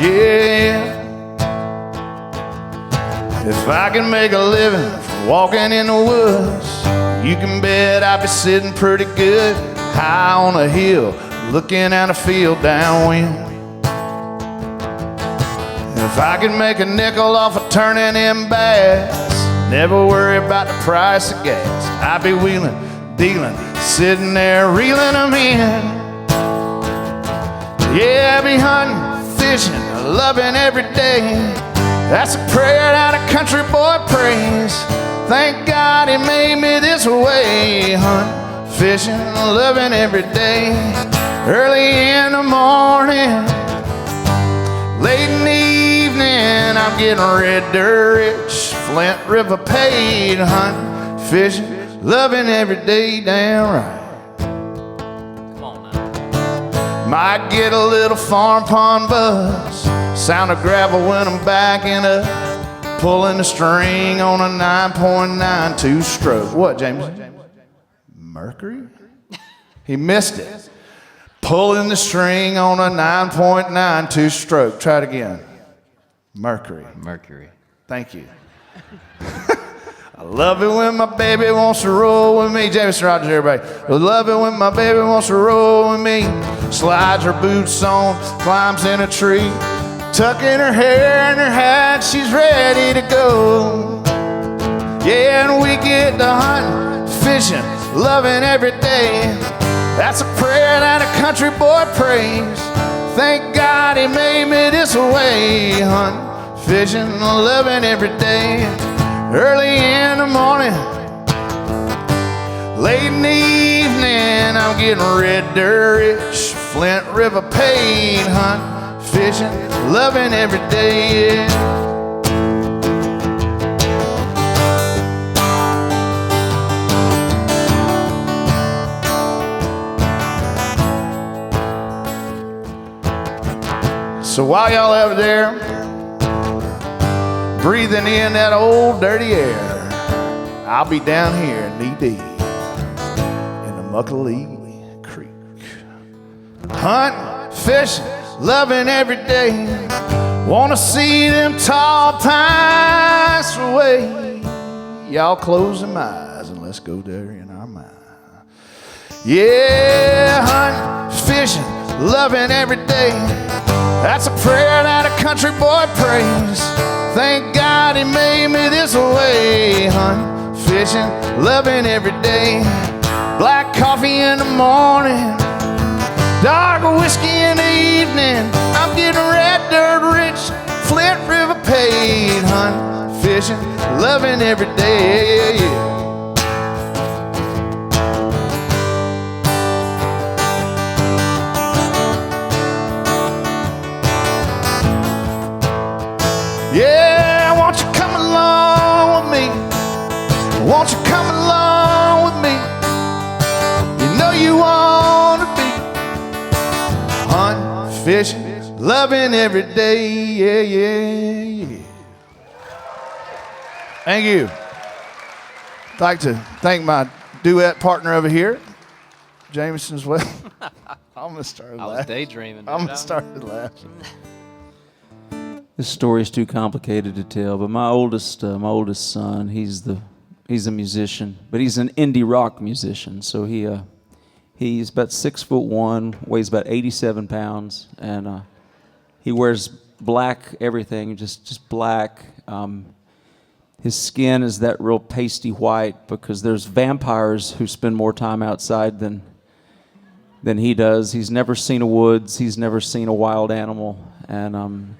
Speaker 11: Yeah. If I can make a living from walking in the woods, you can bet I'd be sitting pretty good high on a hill, looking at a field downwind. If I could make a nickel off of turning in bass, never worry about the price of gas, I'd be wheeling, dealing, sitting there reeling them in. Yeah, I'd be hunting, fishing, loving every day. That's a prayer that a country boy prays. Thank God he made me this way. Hunting, fishing, loving every day. Early in the morning, late in the evening, I'm getting red dirt rich, Flint River paid. Hunting, fishing, loving every day, damn right. Might get a little farm pond buzz, sound of gravel when I'm backing up, pulling the string on a 9.92 stroke. What, James? Mercury? He missed it. Pulling the string on a 9.92 stroke. Try it again. Mercury.
Speaker 14: Mercury.
Speaker 11: Thank you. I love it when my baby wants to roll with me. Jameson Rodgers, everybody. I love it when my baby wants to roll with me. Slides her boots on, climbs in a tree, tucking her hair in her hat, she's ready to go. Yeah, and we get to hunting, fishing, loving every day. That's a prayer that a country boy prays. Thank God he made me this way. Hunting, fishing, loving every day. Early in the morning, late in the evening, I'm getting red dirt rich, Flint River paid. Hunting, fishing, loving every day. Yeah. So while y'all out there breathing in that old dirty air, I'll be down here knee deep in the Muckalee Creek, hunting, fishing, loving every day. Wanna see them tall pines away. Y'all close them eyes and let's go there in our mind. Yeah, hunting, fishing, loving every day. That's a prayer that a country boy prays. Thank God he made me this way. Hunting, fishing, loving every day. Black coffee in the morning, dark whiskey in the evening. I'm getting red dirt rich, Flint River paid. Hunting, fishing, loving every day. Yeah. Yeah, won't you come along with me? Won't you come along with me? You know you want to be hunting, fishing, loving every day. Yeah, yeah, yeah. Thank you. I'd like to thank my duet partner over here, Jameson as well. I almost started laughing.
Speaker 14: I was daydreaming.
Speaker 11: I almost started laughing.
Speaker 13: This story is too complicated to tell, but my oldest son, he's a musician, but he's an indie rock musician. So he's about 6'1", weighs about 87 pounds, and he wears black everything, just black. His skin is that real pasty white because there's vampires who spend more time outside than he does. He's never seen a woods. He's never seen a wild animal, and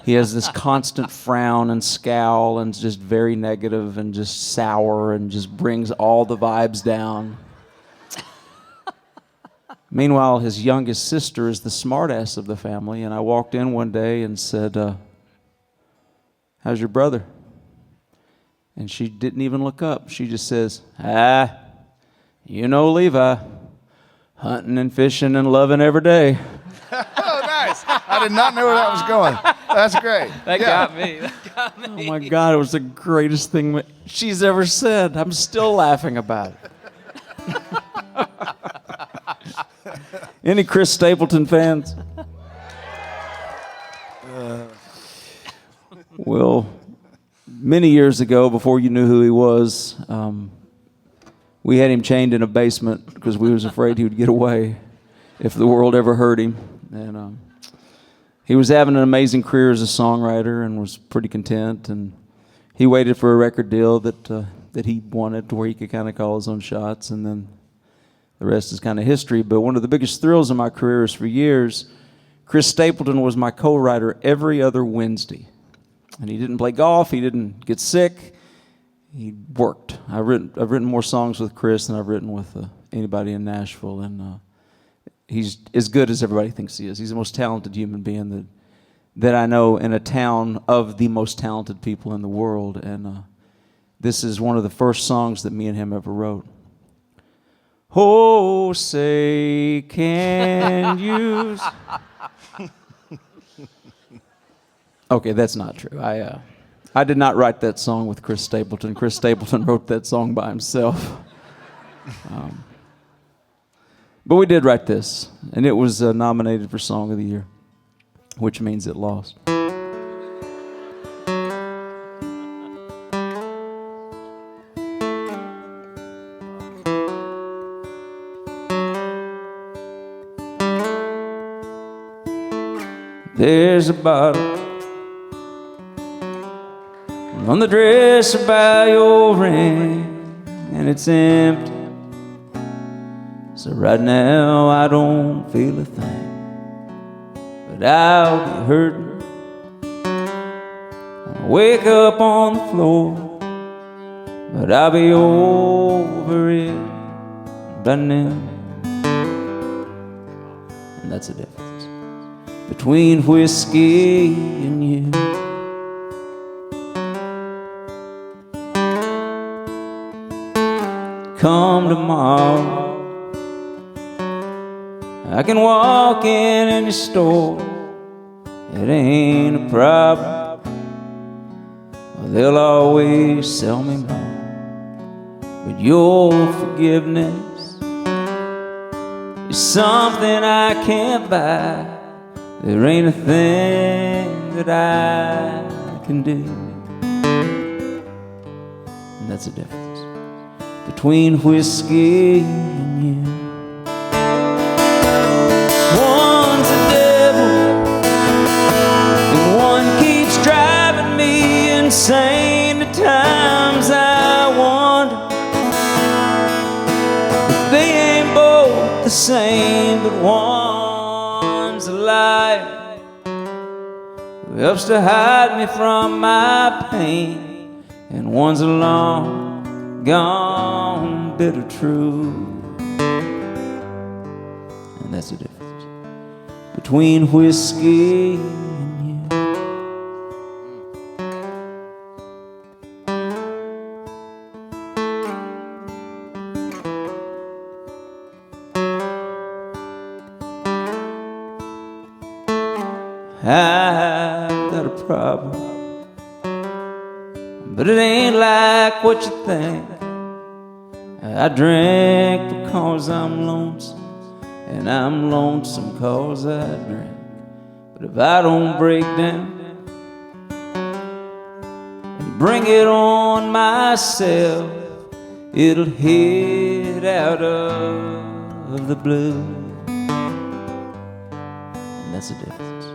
Speaker 13: he has this constant frown and scowl and just very negative and just sour and just brings all the vibes down. Meanwhile, his youngest sister is the smartass of the family, and I walked in one day and said, "How's your brother?" And she didn't even look up. She just says, you know Levi, hunting and fishing and loving every day.
Speaker 11: Oh, nice. I did not know where that was going. That's great.
Speaker 14: That got me.
Speaker 13: Oh, my God, it was the greatest thing she's ever said. I'm still laughing about it. Any Chris Stapleton fans? Well, many years ago, before you knew who he was, we had him chained in a basement because we was afraid he would get away if the world ever heard him. And he was having an amazing career as a songwriter and was pretty content. And he waited for a record deal that he wanted to where he could kind of call his own shots. And then the rest is kind of history. But one of the biggest thrills in my career is for years, Chris Stapleton was my co-writer every other Wednesday. And he didn't play golf. He didn't get sick. He worked. I've written more songs with Chris than I've written with anybody in Nashville. And he's as good as everybody thinks he is. He's the most talented human being that I know in a town of the most talented people in the world. And this is one of the first songs that me and him ever wrote. Oh, say, can you... Okay, that's not true. I did not write that song with Chris Stapleton. Chris Stapleton wrote that song by himself. But we did write this, and it was nominated for Song of the Year, which means it lost. There's a bottle on the dresser by your ring, and it's empty. So right now I don't feel a thing, but I'll be hurting when I wake up on the floor. But I'll be over it by noon, and that's the difference between whiskey and you. Come tomorrow, I can walk in any store. It ain't a problem. Well, they'll always sell me more. But your forgiveness is something I can't buy. There ain't a thing that I can do. And that's the difference between whiskey and you. One's a devil, and one keeps driving me insane. At times I wonder if they ain't both the same, but one's a liar who helps to hide me from my pain, and one's a long gone bitter truth. And that's the difference between whiskey and you. I've got a problem, but it ain't like what you think.
Speaker 12: I drink because I'm lonesome, and I'm lonesome cause I drink. But if I don't break down and bring it on myself, it'll hit out of the blue. And that's the difference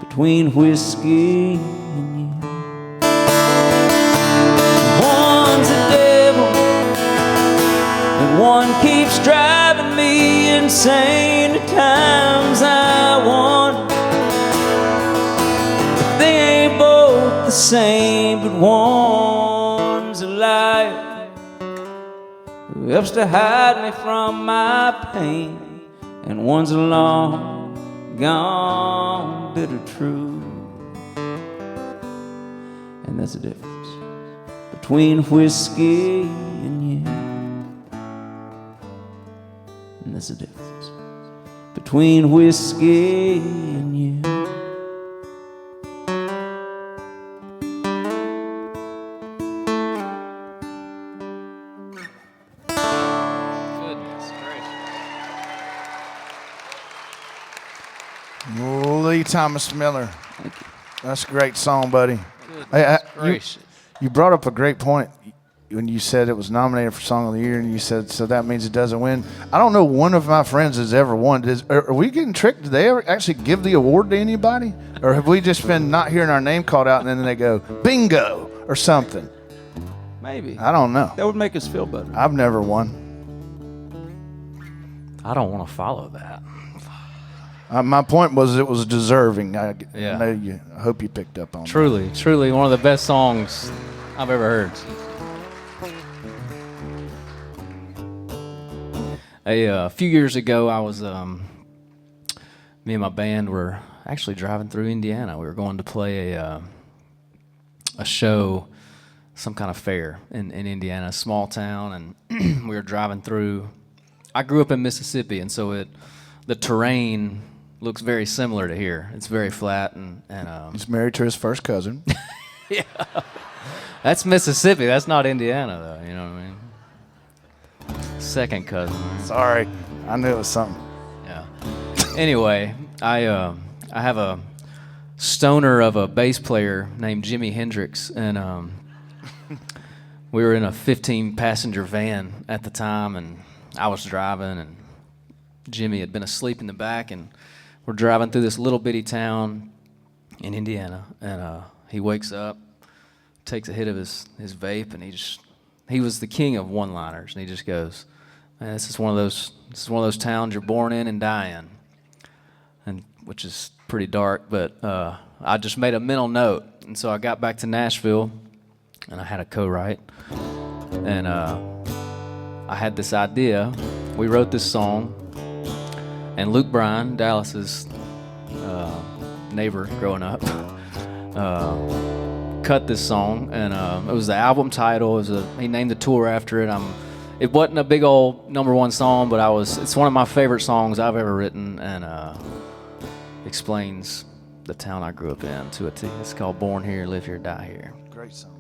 Speaker 12: between whiskey and you. One's a devil and one keeps driving me insane. At times I wonder if they ain't both the same, but one's a liar who helps to hide me from my pain, and one's a long gone bitter truth. And that's the difference between whiskey and you. And that's the difference between whiskey and you.
Speaker 3: Goodness gracious.
Speaker 11: Lee Thomas Miller. That's a great song, buddy.
Speaker 3: Gracious.
Speaker 11: You brought up a great point when you said it was nominated for Song of the Year, and you said, so that means it doesn't win. I don't know one of my friends has ever won. Are we getting tricked? Did they ever actually give the award to anybody? Or have we just been not hearing our name called out, and then they go, bingo, or something?
Speaker 12: Maybe.
Speaker 11: I don't know.
Speaker 12: That would make us feel better.
Speaker 11: I've never won.
Speaker 3: I don't want to follow that.
Speaker 11: My point was it was deserving. I hope you picked up on that.
Speaker 3: Truly one of the best songs I've ever heard. A few years ago, I was, me and my band were actually driving through Indiana. We were going to play a show, some kind of fair in Indiana, a small town, and we were driving through. I grew up in Mississippi, and so the terrain looks very similar to here. It's very flat, and
Speaker 11: he's married to his first cousin.
Speaker 3: Yeah, that's Mississippi. That's not Indiana, though. You know what I mean? Second cousin.
Speaker 11: Sorry, I knew it was something.
Speaker 3: Yeah. Anyway, I have a stoner of a bass player named Jimi Hendrix, and we were in a 15-passenger van at the time, and I was driving, and Jimmy had been asleep in the back, and we're driving through this little bitty town in Indiana, and he wakes up, takes a hit of his vape, and he was the king of one-liners, and he just goes, "Man, this is one of those towns you're born in and die in," and which is pretty dark, but I just made a mental note, and so I got back to Nashville, and I had a co-write, and I had this idea. We wrote this song, and Luke Bryan, Dallas's neighbor growing up, cut this song, and it was the album title. He named the tour after it. It wasn't a big old #1 song, but it's one of my favorite songs I've ever written, and explains the town I grew up in to a T. It's called "Born Here, Live Here, Die Here."
Speaker 11: Great song.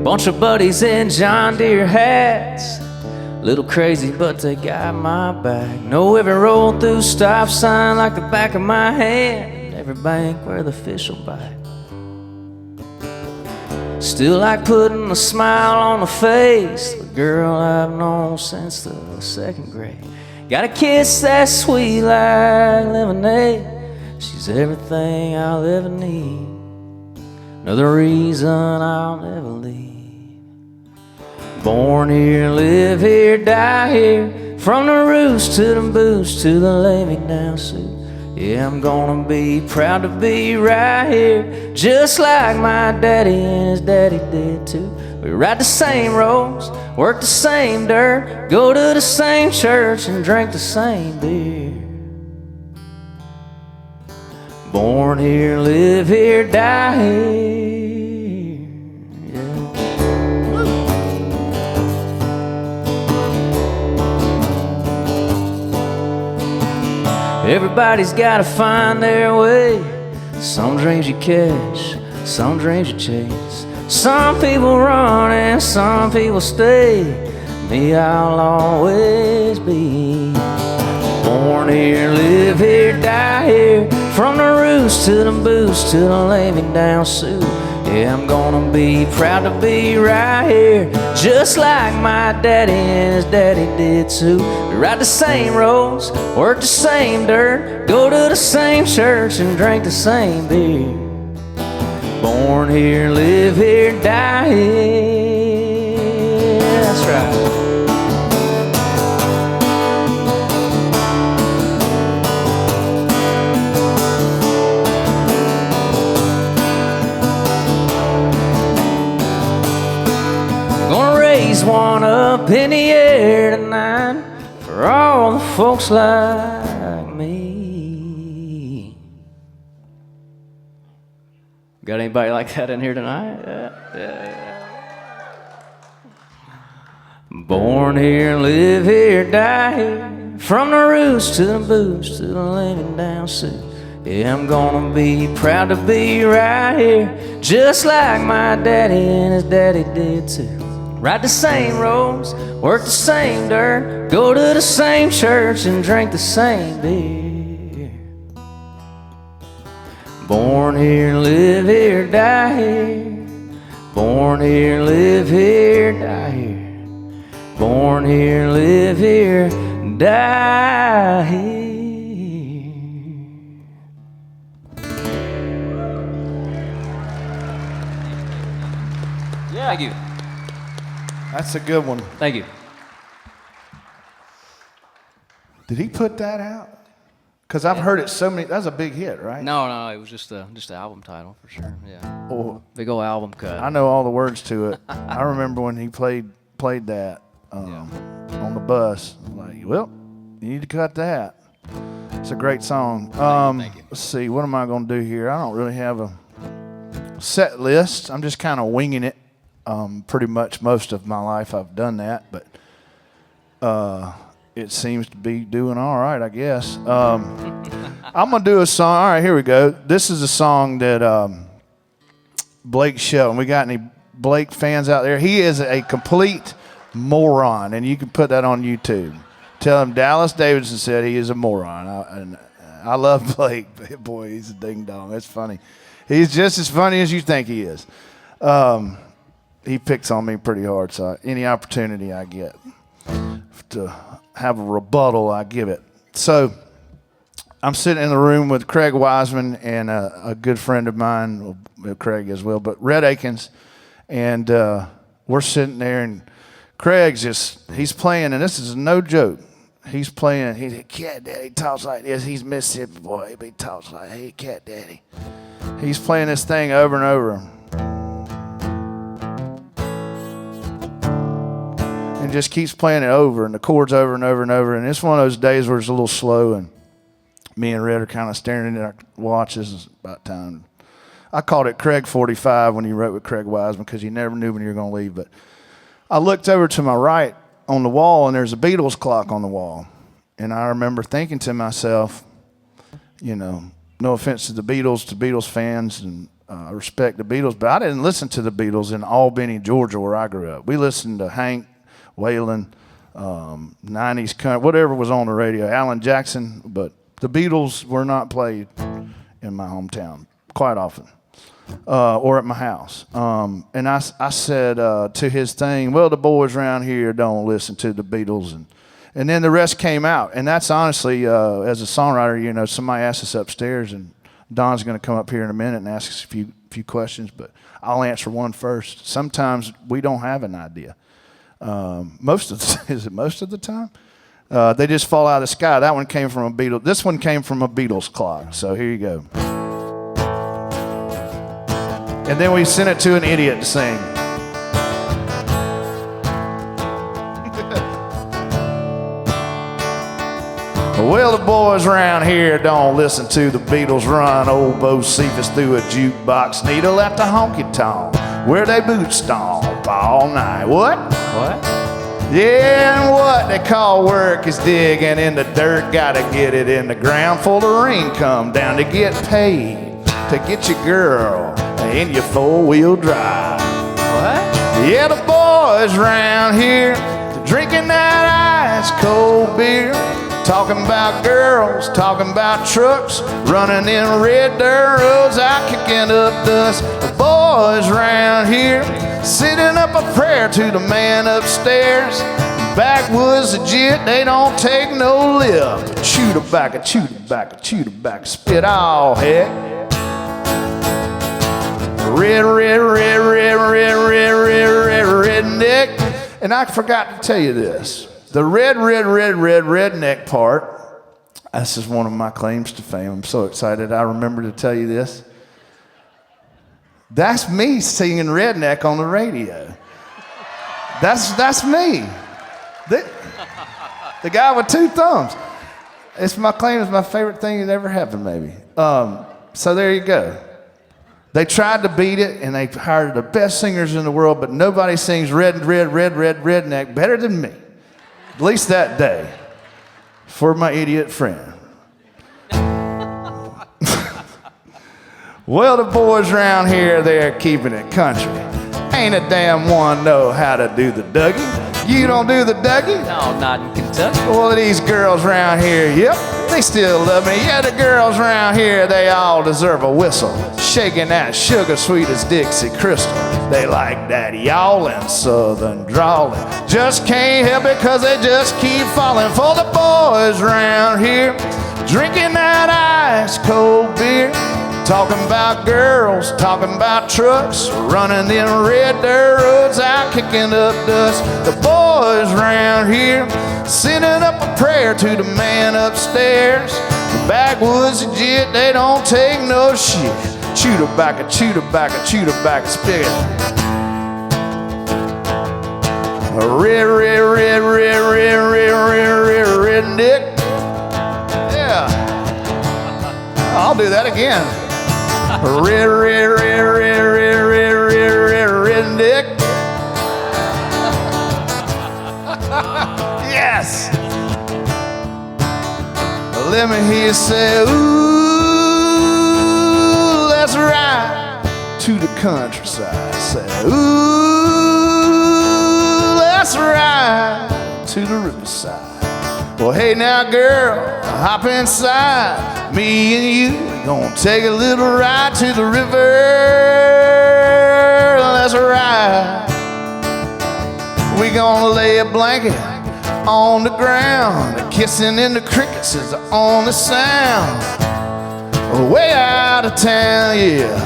Speaker 12: Bunch of buddies in John Deere hats, little crazy but they got my back. Know every road through stop sign like the back of my hand, every bank where the fish will bite. Still like putting a smile on the face of a girl I've known since the 2nd grade. Gotta kiss that sweet like lemonade, she's everything I'll ever need, another reason I'll never leave. Born here, live here, die here, from the roost to the boots to the lay-me-down suit. Yeah, I'm gonna be proud to be right here, just like my daddy and his daddy did too. We ride the same roads, work the same dirt, go to the same church and drink the same beer. Born here, live here, die here. Yeah. Everybody's gotta find their way. Some dreams you catch, some dreams you chase. Some people run and some people stay. Me, I'll always be. Born here, live here, die here. From the roots to the boots to the lay me down suit. Yeah, I'm gonna be proud to be right here, just like my daddy and his daddy did too. We ride the same roads, work the same dirt, go to the same church and drink the same beer. Born here, live here, die here. That's right. Raise one up in the air tonight for all the folks like me. Got anybody like that in here tonight? Yeah. Born here, live here, die here. From the roots to the boots to the laying down suit. Yeah, I'm gonna be proud to be right here, just like my daddy and his daddy did too. Ride the same roads, work the same dirt, go to the same church and drink the same beer. Born here, live here, die here. Born here, live here, die here. Born here, live here, die here.
Speaker 11: Yeah.
Speaker 12: Thank you.
Speaker 11: That's a good one.
Speaker 12: Thank you.
Speaker 11: Did he put that out? Because I've heard it so many. That was a big hit, right?
Speaker 12: No, it was just the album title for sure. Yeah.
Speaker 11: Oh,
Speaker 12: big old album cut.
Speaker 11: I know all the words to it. I remember when he played that on the bus. I'm like, well, you need to cut that. It's a great song.
Speaker 12: Thank you.
Speaker 11: Let's see, what am I going to do here? I don't really have a set list. I'm just kind of winging it. Pretty much most of my life I've done that, but it seems to be doing all right, I guess. I'm going to do a song. All right, here we go. This is a song that Blake Shelton. We got any Blake fans out there? He is a complete moron, and you can put that on YouTube. Tell him Dallas Davidson said he is a moron. I love Blake. Boy, he's a ding-dong. That's funny. He's just as funny as you think he is. He picks on me pretty hard, so any opportunity I get to have a rebuttal, I give it. So I'm sitting in the room with Craig Wiseman and a good friend of mine, well, Craig as well, but Red Akins, and we're sitting there, and Craig's he's playing, and this is no joke. He's playing, he's a Cat Daddy, talks like this. He's Mississippi boy, but he talks like, hey, Cat Daddy. He's playing this thing over and over. And just keeps playing it over, and the chords over and over and over. And it's one of those days where it's a little slow, and me and Red are kind of staring at our watches. It's about time. I called it Craig 45 when he wrote with Craig Wiseman because he never knew when you were going to leave. But I looked over to my right on the wall, and there's a Beatles clock on the wall. And I remember thinking to myself, you know, no offense to Beatles fans, and I respect the Beatles, but I didn't listen to the Beatles in Albany, Georgia, where I grew up. We listened to Hank, Waylon, 90s country, whatever was on the radio, Alan Jackson, but the Beatles were not played in my hometown quite often, or at my house. And I said to his thing, well, the boys around here don't listen to the Beatles, and then the rest came out. And that's honestly, as a songwriter, you know, somebody asked us upstairs, and Don's going to come up here in a minute and ask us a few questions, but I'll answer one first. Sometimes we don't have an idea. Most of the time? They just fall out of the sky. That one came from a Beatles. This one came from a Beatles clock. So here you go. And then we sent it to an idiot to sing. Well, the boys around here don't listen to the Beatles run. Old Bo Cephas through a jukebox needle at the honky-tonk where they boot stomp all night. What? Yeah, and what they call work is digging in the dirt. Gotta get it in the ground before the rain come down to get paid, to get your girl in your four-wheel drive. What? Yeah, the boys round here drinking that ice cold beer, talking about girls, talking about trucks, running in red dirt roads out kicking up dust. The boys round here sending up a prayer to the man upstairs. Backwoods legit, they don't take no lip. Chew tobacco, chew tobacco, chew tobacco, spit all heck. Red, red, red, red, red, red, red, red, redneck. And I forgot to tell you this. The red, red, red, red, redneck part, this is one of my claims to fame. I'm so excited I remember to tell you this. That's me singing redneck on the radio. That's me. The guy with two thumbs. It's my claim. It's my favorite thing that ever happened, maybe. So there you go. They tried to beat it, and they hired the best singers in the world, but nobody sings red, red, red, red, redneck better than me. At least that day. For my idiot friend. Well, the boys around here, they're keeping it country. Ain't a damn one know how to do the Dougie. You don't do the Dougie?
Speaker 12: No, not in Kentucky.
Speaker 11: Well, these girls around here, yep, they still love me. Yeah, the girls around here, they all deserve a whistle. Shaking that sugar sweet as Dixie Crystal. They like that yawling, southern drawling. Just can't help it cause they just keep falling for the boys around here. Drinking that ice cold beer. Talking about girls, talking about trucks, running them red dirt roads out kicking up dust. The boys around here sending up a prayer to the man upstairs. The backwoods legit, they don't take no shit. Chew tobacco, chew tobacco, chew tobacco, spit. Red, red, red, red, red, red, red, red, redneck. Yeah. I'll do that again. Red, red, red, red, red, red, red, red, redneck. Yes. Let me hear you say, ooh, let's ride to the countryside. Say, ooh, let's ride to the riverside. Well, hey now, girl, hop inside. Me and you gonna take a little ride to the river. Let's ride. We gonna lay a blanket on the ground. The kissing in the crickets is the only sound. Way out of town, yeah.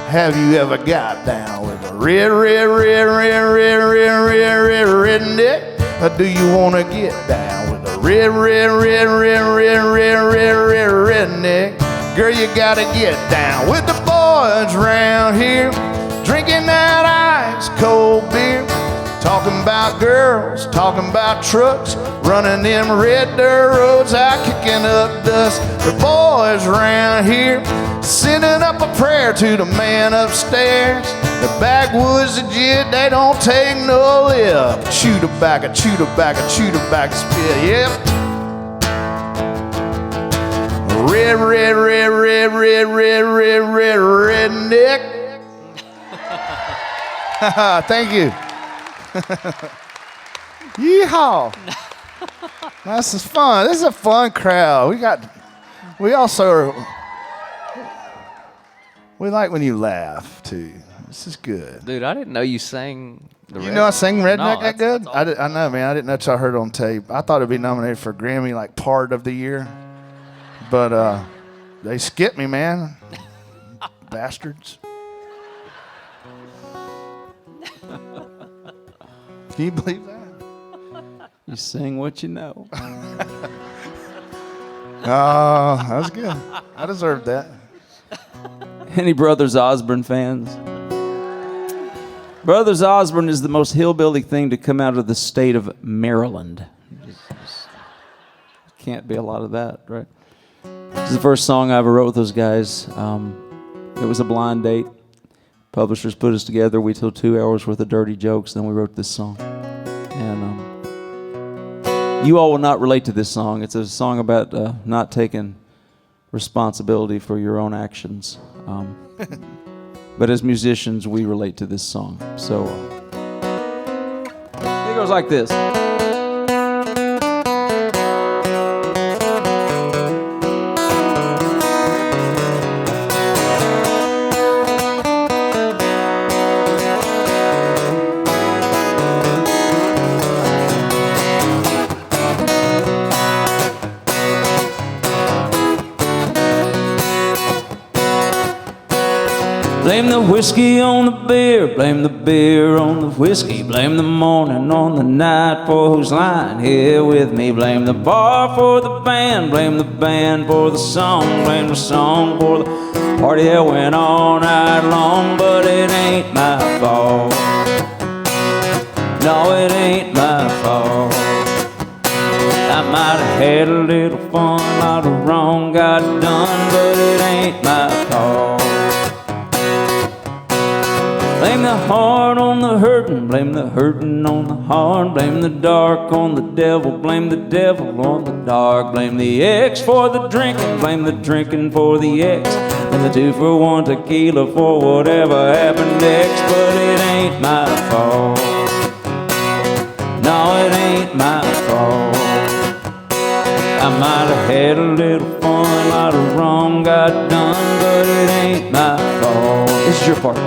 Speaker 11: Have you ever got down with a red, red, red, red, red, red, red, red, redneck? Or do you wanna get down with a red, red, red, red, red, red, red, red, redneck? Girl, you gotta get down with the boys round here, drinking that ice cold beer. Talking about girls, talking about trucks, running them red dirt roads out kicking up dust. The boys around here sending up a prayer to the man upstairs. The backwoods legit, they don't take no lip. Chew tobacco, chew tobacco, chew tobacco, spit, yep. Red, red, red, red, red, red, red, red, redneck. Thank you. Yeehaw! This is fun. This is a fun crowd. We like when you laugh too. This is good.
Speaker 12: Dude, I didn't know you sang the
Speaker 11: You know I sang redneck that good? I know, man. I didn't know till I heard it on tape. I thought it'd be nominated for a Grammy, like part of the year. But they skipped me, man. Bastards. Can you believe that?
Speaker 13: You sing what you know.
Speaker 11: Oh, that was good. I deserved that.
Speaker 13: Any Brothers Osborne fans? Brothers Osborne is the most hillbilly thing to come out of the state of Maryland. Can't be a lot of that, right? This is the first song I ever wrote with those guys. It was a blind date. Publishers put us together. We told 2 hours worth of dirty jokes. Then we wrote this song. And You all will not relate to this song. It's a song about not taking responsibility for your own actions. But as musicians, we relate to this song. So it goes like this. Blame the whiskey on the beer, blame the beer on the whiskey, blame the morning on the night for who's lying here with me, blame the bar for the band for the song, blame the song for the party that went all night long, but it ain't my fault. No, it ain't my fault. I might have had a little fun, a lot of wrong got done, but it ain't my fault. Blame the heart on the hurtin', blame the hurtin' on the heart, blame the dark on the devil on the dark, blame the X for the drinking for the X, blame the 2-for-1 tequila for whatever happened next, but it ain't my fault. No, it ain't my fault. I might have had a little fun, a lot of wrong got done, but it ain't my fault. This is your part.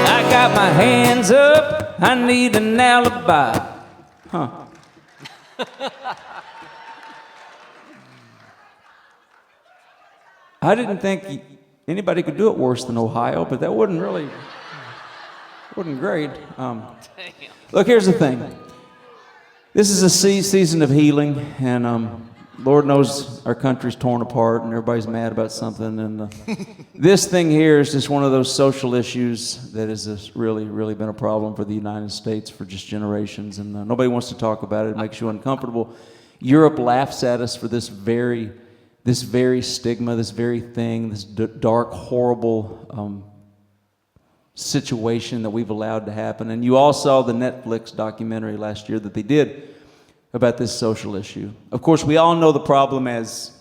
Speaker 13: I got my hands up, I need an alibi. Huh. I didn't think anybody could do it worse than Ohio, but that wasn't great. Look, here's the thing. This is a season of healing, and Lord knows our country's torn apart and everybody's mad about something. And this thing here is just one of those social issues that has just really, really been a problem for the United States for just generations. And nobody wants to talk about it. It makes you uncomfortable. Europe laughs at us for this very stigma, this very thing, this dark, horrible situation that we've allowed to happen. And you all saw the Netflix documentary last year that they did about this social issue. Of course, we all know the problem as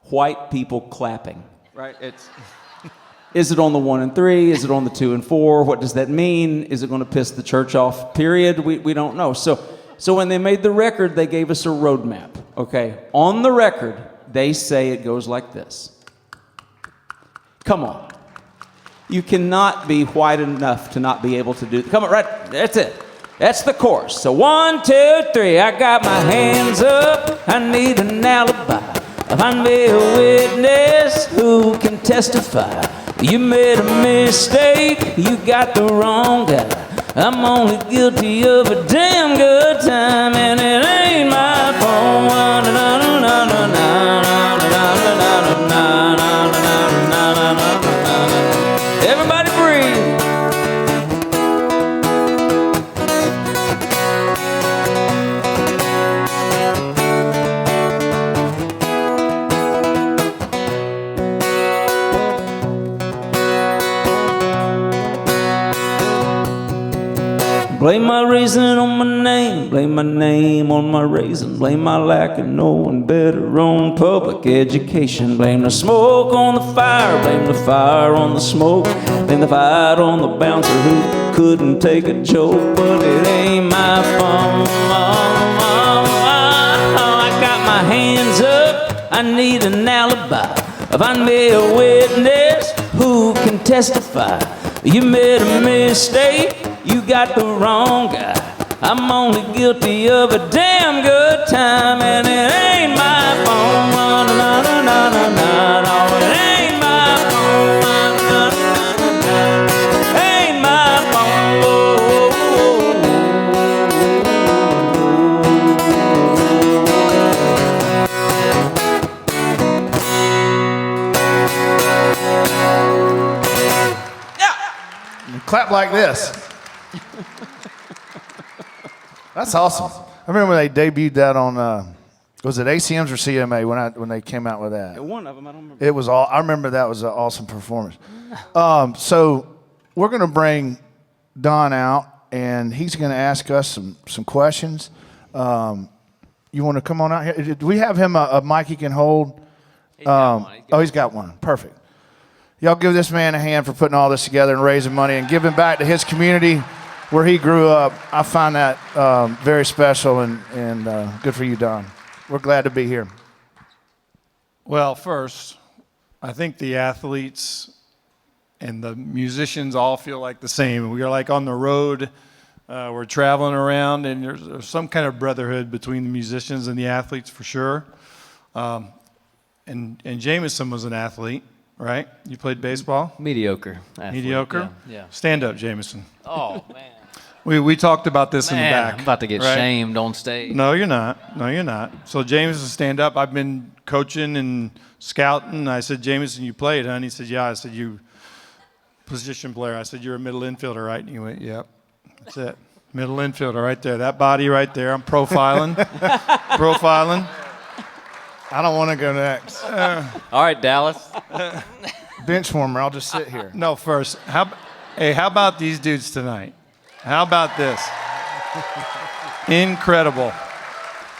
Speaker 13: white people clapping, right? Is it on the 1 and 3? Is it on the 2 and 4? What does that mean? Is it going to piss the church off? Period. We don't know. So when they made the record, they gave us a roadmap. Okay, on the record, they say it goes like this. Come on. You cannot be white enough to not be able to do it. Come on, right? That's it. That's the chorus. So 1, 2, 3. I got my hands up. I need an alibi. Find me a witness who can testify. You made a mistake. You got the wrong guy. I'm only guilty of a damn good time, and it ain't my fault. Everybody breathe. Blame my reason on my name, blame my name on my raisin, blame my lack of knowing better on public education, blame the smoke on the fire, blame the fire on the smoke, blame the fight on the bouncer who couldn't take a joke, but it ain't my fault. I got my hands up, I need an alibi, find me a witness who can testify. You made a mistake. You got the wrong guy. I'm only guilty of a damn good time, and it ain't my fault. No, it ain't my fault. Ain't my fault.
Speaker 11: Yeah. Clap like this. That's awesome. I remember when they debuted that on, was it ACMs or CMA when they came out with that?
Speaker 13: One of them, I don't remember.
Speaker 11: It was all. I remember that was an awesome performance. So we're going to bring Don out, and he's going to ask us some questions. You want to come on out here? Do we have him a mic he can hold? He's got one. Perfect. Y'all give this man a hand for putting all this together and raising money and giving back to his community where he grew up. I find that very special and good for you, Don. We're glad to be here.
Speaker 9: Well, first, I think the athletes and the musicians all feel like the same. We are like on the road. We're traveling around, and there's some kind of brotherhood between the musicians and the athletes for sure. And Jameson was an athlete, right? You played baseball?
Speaker 12: Mediocre. Athlete,
Speaker 9: Mediocre?
Speaker 12: Yeah.
Speaker 9: Stand up, Jameson.
Speaker 12: Oh, man.
Speaker 9: We talked about this in the back.
Speaker 12: I'm about to get shamed on stage.
Speaker 9: No, you're not. No, you're not. So Jameson, stand up. I've been coaching and scouting. I said, Jameson, you played, huh? And he said, yeah. I said, you position player. I said, you're a middle infielder, right? And he went, yep. That's it. Middle infielder right there. That body right there. I'm profiling. Profiling.
Speaker 11: I don't want to go next.
Speaker 12: All right, Dallas.
Speaker 11: Bench warmer. I'll just sit here.
Speaker 9: No, first. How about these dudes tonight? How about this? Incredible.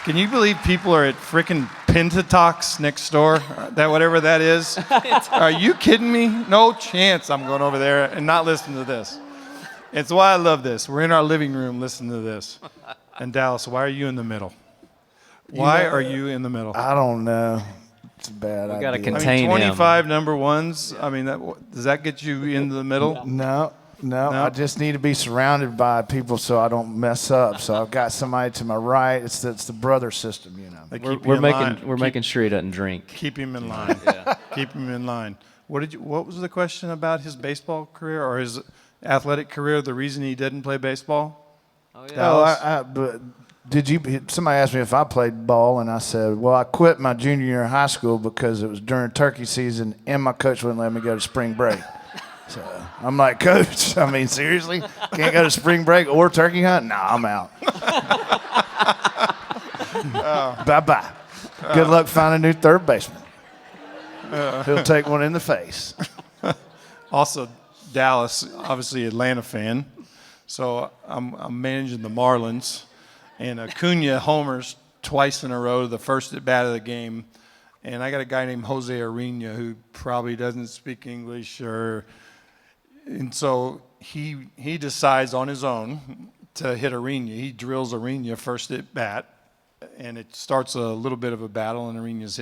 Speaker 9: Can you believe people are at frickin' Pentatox next door? That whatever that is? Are you kidding me? No chance I'm going over there and not listening to this. It's why I love this. We're in our living room listening to this. And Dallas, why are you in the middle? Why are you in the middle?
Speaker 11: I don't know. It's a bad idea.
Speaker 12: We got to contain
Speaker 9: 25 number ones. I mean, does that get you into the middle?
Speaker 11: No. I just need to be surrounded by people so I don't mess up. So I've got somebody to my right. It's the brother system, you know.
Speaker 12: We're making sure he doesn't drink.
Speaker 9: Keep him in line. Keep him in line. What was the question about his baseball career or his athletic career? The reason he didn't play baseball?
Speaker 11: Oh yeah. But somebody asked me if I played ball, and I said, well, I quit my junior year of high school because it was during turkey season and my coach wouldn't let me go to spring break. So I'm like, Coach, I mean, seriously? Can't go to spring break or turkey hunt? Nah, I'm out. Bye-bye. Good luck finding a new third baseman. He'll take one in the face.
Speaker 9: Also, Dallas, obviously Atlanta fan. So I'm managing the Marlins. And Acuna homers twice in a row, the first at bat of the game. And I got a guy named Jose Arena who probably doesn't speak English and so he decides on his own to hit Arena. He drills Arena first at bat, and it starts a little bit of a battle, and Acuna's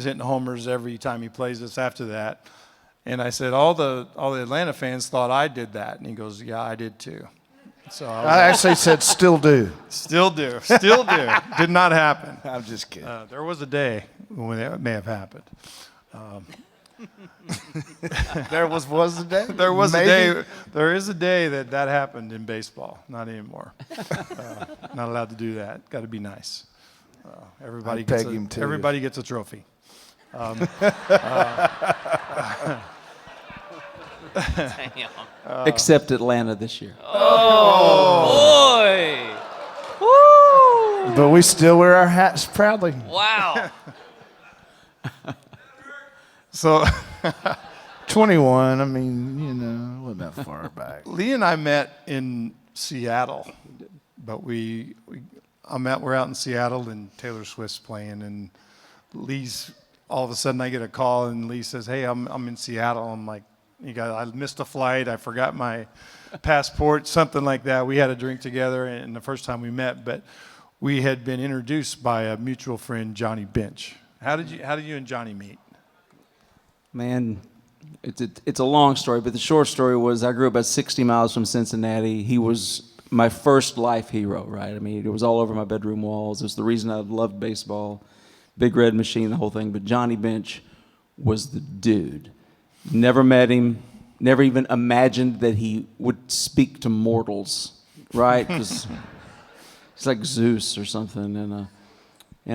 Speaker 9: hitting homers every time he plays us after that. And I said, all the Atlanta fans thought I did that. And he goes, yeah, I did too. So
Speaker 11: I actually said still do.
Speaker 9: Still do. Still do. Did not happen.
Speaker 11: I'm just kidding.
Speaker 9: There was a day when it may have happened.
Speaker 11: There was a day?
Speaker 9: There was a day. There is a day that happened in baseball. Not anymore. Not allowed to do that. Got to be nice. Everybody gets a trophy.
Speaker 13: Except Atlanta this year.
Speaker 12: Oh, boy. Woo.
Speaker 11: But we still wear our hats proudly.
Speaker 12: Wow.
Speaker 9: So
Speaker 11: 21, I mean, you know, wasn't that far back.
Speaker 9: Lee and I met in Seattle, but we're out in Seattle and Taylor Swift's playing, and Lee's, all of a sudden I get a call and Lee says, hey, I'm in Seattle. I'm like, I missed a flight, I forgot my passport, something like that. We had a drink together and the first time we met, but we had been introduced by a mutual friend, Johnny Bench. How did you and Johnny meet?
Speaker 13: Man, it's a long story, but the short story was I grew up about 60 miles from Cincinnati. He was my first life hero, right? I mean, it was all over my bedroom walls. It was the reason I loved baseball, Big Red Machine, the whole thing. But Johnny Bench was the dude. Never met him, never even imagined that he would speak to mortals, right? Because he's like Zeus or something. And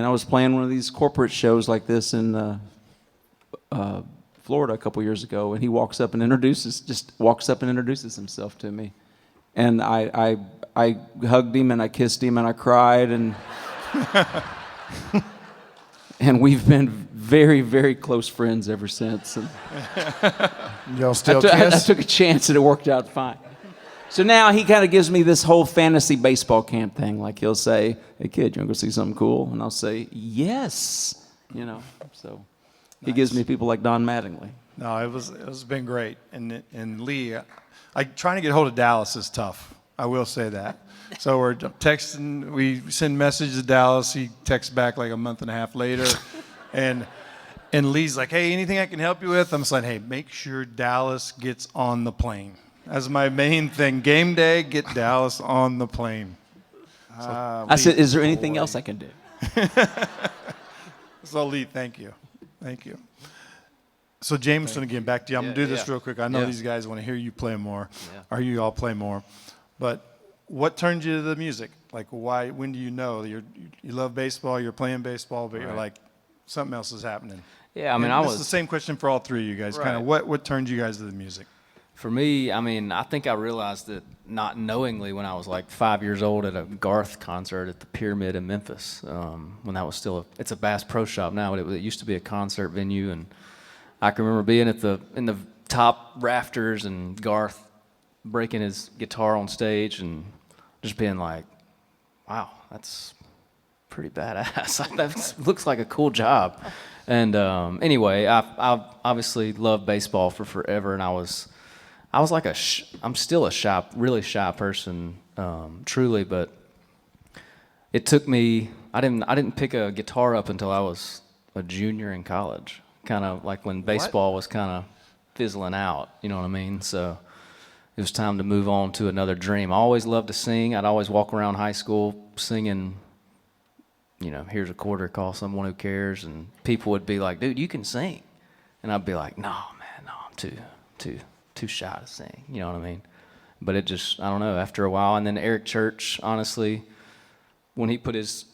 Speaker 13: I was playing one of these corporate shows like this in Florida a couple years ago, and he walks up and introduces himself to me. And I hugged him and I kissed him and I cried and and we've been very, very close friends ever since. And
Speaker 11: y'all still kiss?
Speaker 13: I took a chance and it worked out fine. So now he kind of gives me this whole fantasy baseball camp thing. Like he'll say, "Hey kid, you want to go see something cool?" And I'll say, "Yes." You know, so he gives me people like Don Mattingly.
Speaker 9: No, it's been great. And Lee, trying to get hold of Dallas is tough. I will say that. So we're texting. We send messages to Dallas. He texts back like a month and a half later, and Lee's like, "Hey, anything I can help you with?" I'm just like, "Hey, make sure Dallas gets on the plane. That's my main thing. Game day, get Dallas on the plane." So,
Speaker 13: I said, "Is there anything else I can do?"
Speaker 9: So Lee, thank you. So Jameson, again, back to you. I'm going to do this real quick. I know these guys want to hear you play more, or you all play more. But what turned you to the music? Like, why? When do you know you love baseball, you're playing baseball, but you're like, something else is happening?
Speaker 12: Yeah, I mean,
Speaker 9: it's the same question for all three of you guys. Kind of what turned you guys to the music?
Speaker 12: For me, I mean, I think I realized it not knowingly when I was like 5 years old at a Garth concert at the Pyramid in Memphis. When that was still it's a Bass Pro Shop now, but it used to be a concert venue, and I can remember being in the top rafters and Garth breaking his guitar on stage and just being like, "Wow, that's pretty badass. That looks like a cool job." And anyway, I obviously loved baseball for forever, and I was like I'm still a really shy person, truly, but it took me. I didn't pick a guitar up until I was a junior in college, kind of like when baseball was kind of fizzling out. You know what I mean? So it was time to move on to another dream. I always loved to sing. I'd always walk around high school singing. You know, here's a quarter, call someone who cares, and people would be like, "Dude, you can sing," and I'd be like, "No, man, no, I'm too shy to sing." You know what I mean? But it just, I don't know, after a while. And then Eric Church, honestly, when he put his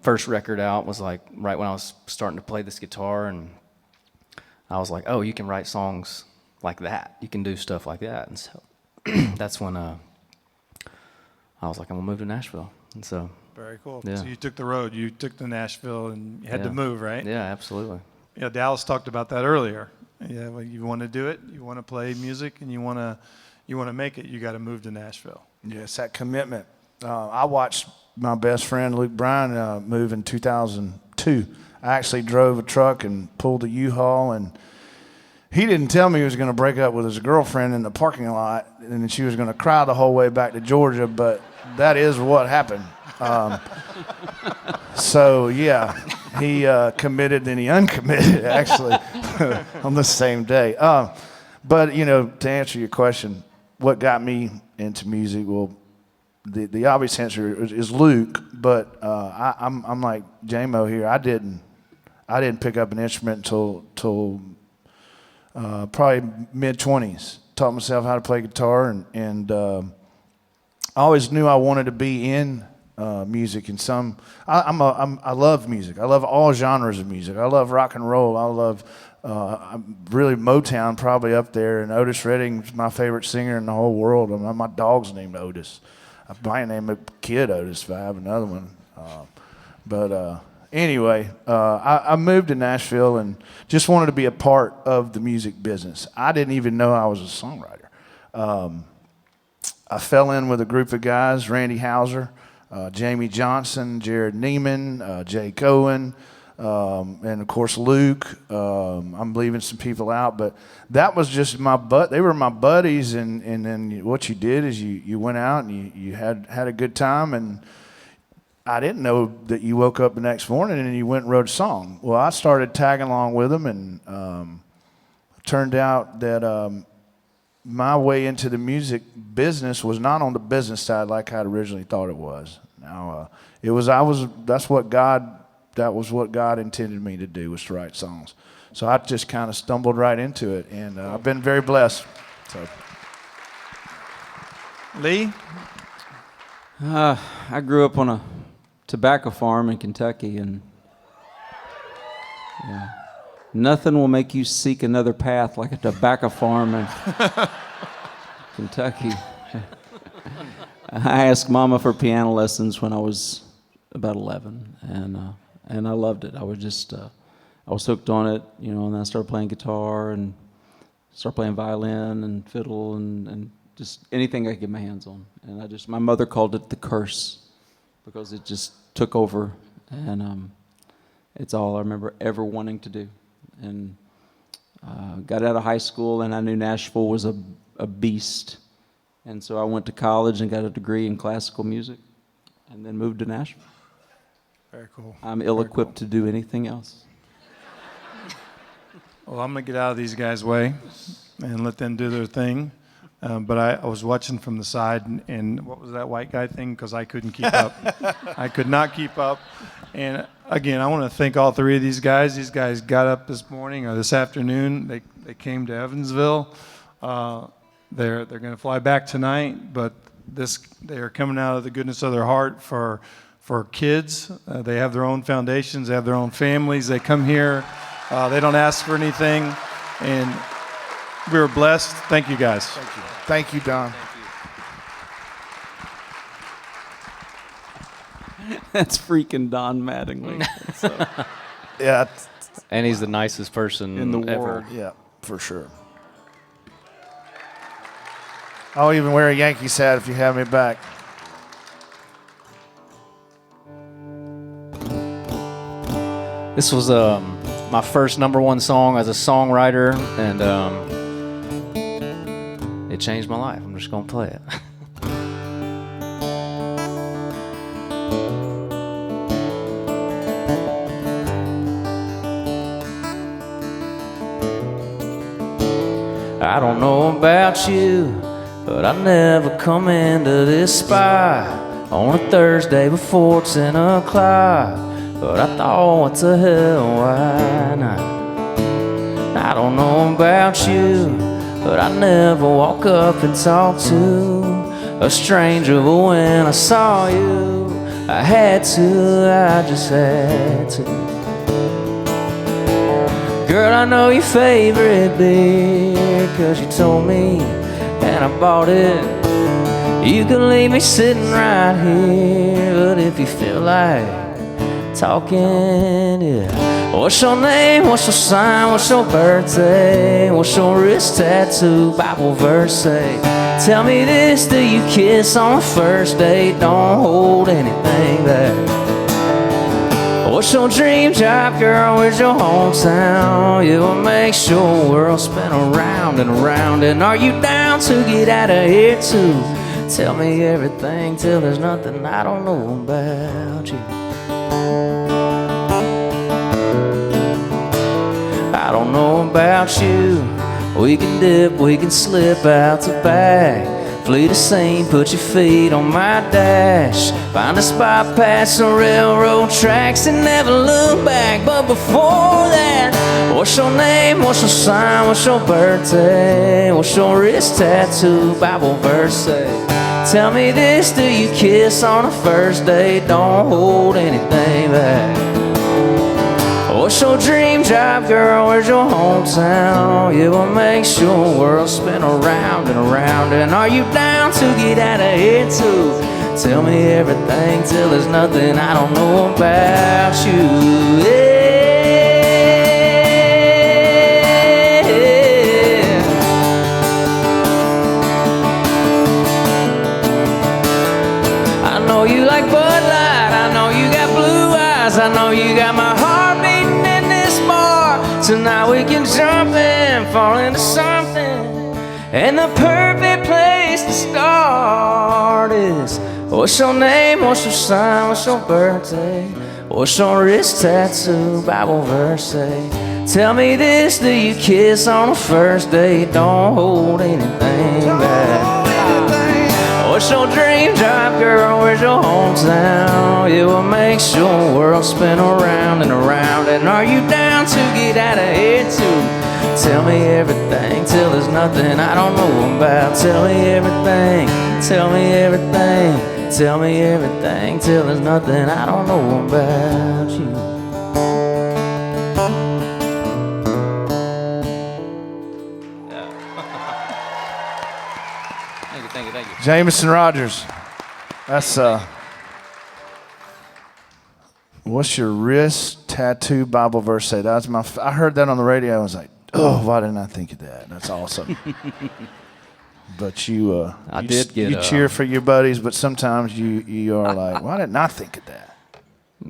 Speaker 12: first record out, was like right when I was starting to play this guitar, and I was like, "Oh, you can write songs like that. You can do stuff like that." And so that's when I was like, "I'm gonna move to Nashville." And so.
Speaker 9: Very cool.
Speaker 12: Yeah.
Speaker 9: So you took the road. You took to Nashville, and you had to move, right?
Speaker 12: Yeah, absolutely.
Speaker 9: Yeah, Dallas talked about that earlier. Yeah, well, you want to do it, you want to play music, and you want to make it. You got to move to Nashville.
Speaker 11: Yes, that commitment. I watched my best friend Luke Bryan move in 2002. I actually drove a truck and pulled a U-Haul, and he didn't tell me he was going to break up with his girlfriend in the parking lot, and then she was going to cry the whole way back to Georgia. But that is what happened. So yeah, he committed, then he uncommitted actually on the same day. But you know, to answer your question, what got me into music? Well, the obvious answer is Luke. But I'm like J-Mo here. I didn't pick up an instrument until probably mid-20s. Taught myself how to play guitar, and I always knew I wanted to be in music. And I love music. I love all genres of music. I love rock and roll. I love really Motown, probably up there. And Otis Redding's my favorite singer in the whole world. I mean, my dog's named Otis. I might name a kid Otis if I have another one. Anyway, I moved to Nashville and just wanted to be a part of the music business. I didn't even know I was a songwriter. I fell in with a group of guys, Randy Hauser, Jamie Johnson, Jared Neiman, Jay Cohen, and of course Luke. I'm leaving some people out, but that was just they were my buddies, and then what you did is you went out and you had a good time, and I didn't know that you woke up the next morning and you went and wrote a song. Well, I started tagging along with them, and turned out that my way into the music business was not on the business side like I'd originally thought it was. Now, that was what God intended me to do, was to write songs. So I just kind of stumbled right into it, and I've been very blessed. So,
Speaker 9: Lee?
Speaker 13: I grew up on a tobacco farm in Kentucky, and nothing will make you seek another path like a tobacco farm in Kentucky. I asked Mama for piano lessons when I was about 11, and I loved it. I was hooked on it, you know, and then I started playing guitar and started playing violin and fiddle and just anything I could get my hands on. And my mother called it the curse because it just took over, and it's all I remember ever wanting to do. And got out of high school, and I knew Nashville was a beast. And so I went to college and got a degree in classical music, and then moved to Nashville.
Speaker 9: Very cool.
Speaker 13: I'm ill-equipped to do anything else.
Speaker 9: Well, I'm going to get out of these guys' way and let them do their thing. But I was watching from the side, and what was that white guy thing? Because I couldn't keep up. I could not keep up. And again, I want to thank all three of these guys. These guys got up this morning or this afternoon. They came to Evansville. They're going to fly back tonight, but they are coming out of the goodness of their heart for kids. They have their own foundations. They have their own families. They come here. They don't ask for anything, and we were blessed. Thank you, guys.
Speaker 11: Thank you. Thank you, Don.
Speaker 13: That's freaking Don Mattingly.
Speaker 11: Yeah.
Speaker 14: And he's the nicest person
Speaker 13: in the
Speaker 14: ever.
Speaker 13: world.
Speaker 11: Yeah, for sure. I'll even wear a Yankees hat if you have me back.
Speaker 14: This was my first #1 song as a songwriter, and it changed my life. I'm just going to play it. I don't know about you, but I never come into this spot on a Thursday before 10 o'clock. But I thought, what the hell, why not? I don't know about you, but I never walk up and talk to a stranger. But when I saw you, I had to, I just had to. Girl, I know your favorite beer, 'cause you told me, and I bought it. You can leave me sitting right here, but if you feel like talking, yeah. What's your name? What's your sign? What's your birthday? What's your wrist tattoo? Bible verse say. Tell me this, do you kiss on the first date? Don't hold anything back. What's your dream job, girl? Where's your hometown? Yeah, what makes your world spin around and around? And are you down to get out of here too? Tell me everything till there's nothing I don't know about you. I don't know about you. We can dip, we can slip out the back. Flee the scene, put your feet on my dash. Find a spot past the railroad tracks and never look back. But before that, what's your name? What's your sign? What's your birthday? What's your wrist tattoo? Bible verse say. Tell me this, do you kiss on the first date? Don't hold anything back. What's your dream job, girl? Where's your hometown? Yeah, what makes your world spin around and around? And are you down to get out of here too? Tell me everything till there's nothing I don't know about you. Yeah. I know you like Bud Light. I know you got blue eyes. I know you got my heart. Tonight we can jump in, fall into something, and the perfect place to start is. What's your name? What's your sign? What's your birthday? What's your wrist tattoo? Bible verse say. Tell me this, do you kiss on the first date? Don't hold anything back. What's your dream job, girl? Where's your hometown? Yeah, what makes your world spin around and around? And are you down to get out of here too? Tell me everything till there's nothing I don't know about. Tell me everything, tell me everything, tell me everything till there's nothing I don't know about you.
Speaker 11: Jameson Rodgers. That's what's your wrist tattoo Bible verse say? That's I heard that on the radio. I was like, oh, why didn't I think of that? That's awesome. But you
Speaker 12: you
Speaker 11: cheer for your buddies, but sometimes you are like, why didn't I think of that?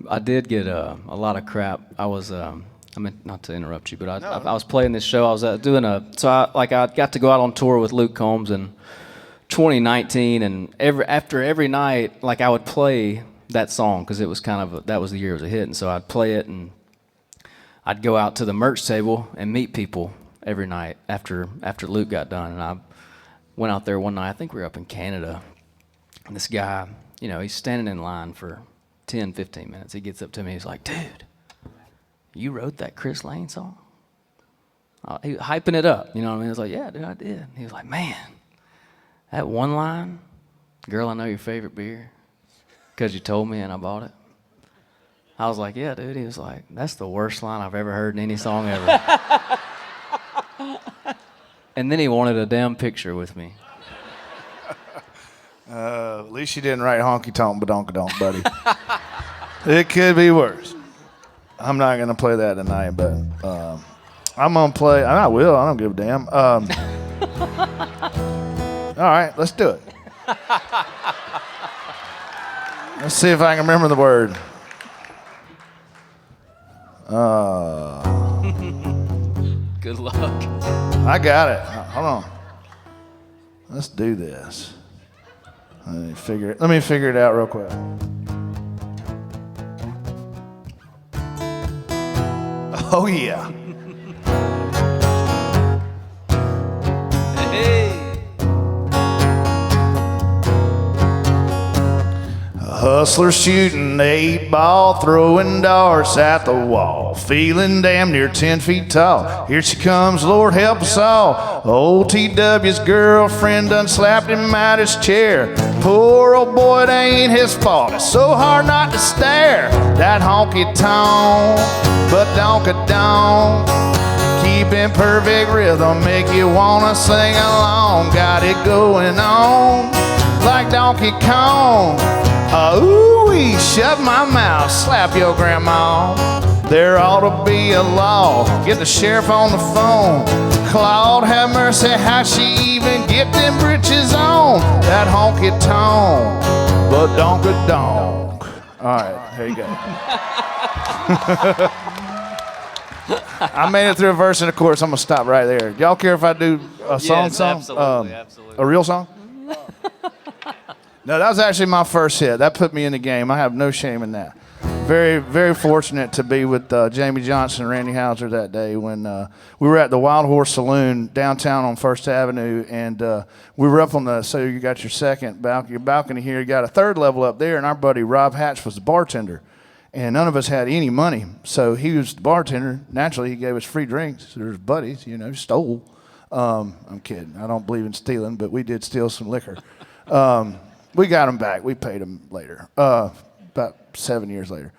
Speaker 12: I did get a lot of crap. I was I mean, not to interrupt you, but I was playing this show. I was doing I got to go out on tour with Luke Combs in 2019, and after every night, like I would play that song because it was that was the year it was a hit, and so I'd play it, and I'd go out to the merch table and meet people every night after Luke got done, and I went out there one night. I think we were up in Canada, and this guy, he's standing in line for 10, 15 minutes. He gets up to me. He's like, dude, you wrote that Chris Lane song? He was hyping it up. You know what I mean? I was like, yeah, dude, I did. He was like, man, that one line, girl, I know your favorite beer, because you told me and I bought it. I was like, yeah, dude. He was like, that's the worst line I've ever heard in any song ever. And then he wanted a damn picture with me.
Speaker 11: At least you didn't write honky tonk badonka donk, buddy. It could be worse. I'm not gonna play that tonight, but I'm gonna play. I will. I don't give a damn. All right, let's do it. Let's see if I can remember the word.
Speaker 12: Good luck.
Speaker 11: I got it. Hold on. Let's do this. Let me figure it out real quick. Oh yeah. Hustler shooting 8-ball, throwing darts at the wall, feeling damn near 10 feet tall. Here she comes, Lord help us all. Old TW's girlfriend done slapped him out his chair. Poor old boy, it ain't his fault. It's so hard not to stare. That honky tonk, but donka-donk, keep in perfect rhythm, make you wanna sing along. Got it going on like Donkey Kong. Ooh-wee, shut my mouth, slap your grandma. There ought to be a law, get the sheriff on the phone. Claude, have mercy, how she even get them britches on? That honky-tonk, but donka-donk. All right, here you go. I made it through a verse and a chorus. I'm going to stop right there. Y'all care if I do a song?
Speaker 12: Yes, absolutely, absolutely.
Speaker 11: A real song? No, that was actually my first hit. That put me in the game. I have no shame in that. Very, very fortunate to be with Jamie Johnson and Randy Houser that day when we were at the Wild Horse Saloon downtown on First Avenue, and we were up on so you got your your balcony here. You got a third level up there, and our buddy Rob Hatch was the bartender, and none of us had any money, so he was the bartender. Naturally, he gave us free drinks. So there's buddies, stole. I'm kidding. I don't believe in stealing, but we did steal some liquor. We got him back. We paid him later, about 7 years later.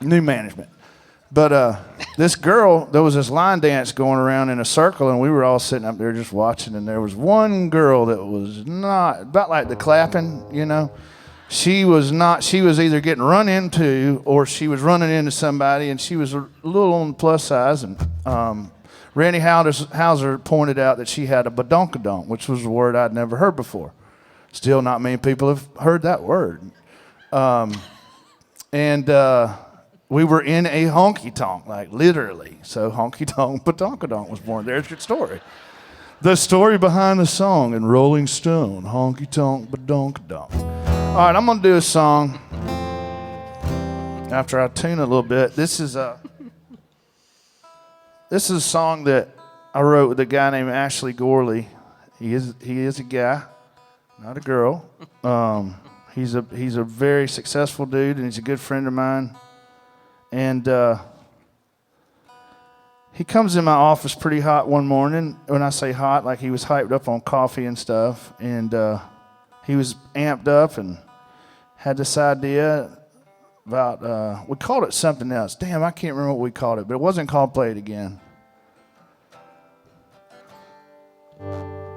Speaker 11: New management. But this girl, there was this line dance going around in a circle, and we were all sitting up there just watching, and there was one girl that was not, about like the clapping, She was either getting run into or she was running into somebody, and she was a little on the plus size, and Randy Houser pointed out that she had a badonkadonk, which was a word I'd never heard before. Still not many people have heard that word. And we were in a honky-tonk, like literally. So honky-tonk, badonkadonk was born. There's your story. The story behind the song in Rolling Stone, honky-tonk, badonkadonk. All right, I'm going to do a song after I tune a little bit. This is a song that I wrote with a guy named Ashley Gorley. He is a guy, not a girl. He's a very successful dude, and he's a good friend of mine. And he comes in my office pretty hot one morning. When I say hot, like he was hyped up on coffee and stuff. And he was amped up and had this idea about, we called it something else. Damn, I can't remember what we called it, but it wasn't called Play It Again.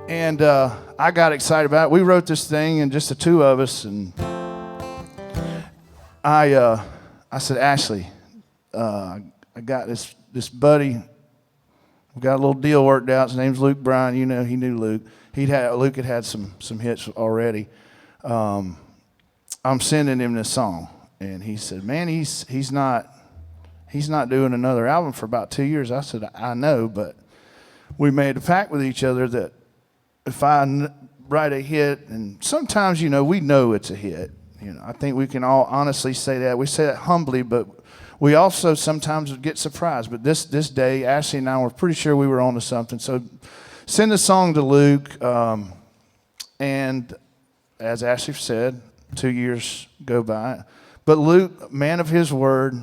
Speaker 11: And I got excited about it. We wrote this thing, and just the two of us. And I said, Ashley, I got this buddy. we got a little deal worked out. His name's Luke Bryan. You know, he knew Luke. Luke had had some hits already. I'm sending him this song, and he said, "Man, he's not doing another album for about 2 years." I said, "I know, but we made a pact with each other that if I write a hit, and sometimes, you know, we know it's a hit. You know, I think we can all honestly say that. We say that humbly, but we also sometimes get surprised. But this day, Ashley and I were pretty sure we were onto something. So send the song to Luke, and as Ashley said, 2 years go by. But Luke, man of his word,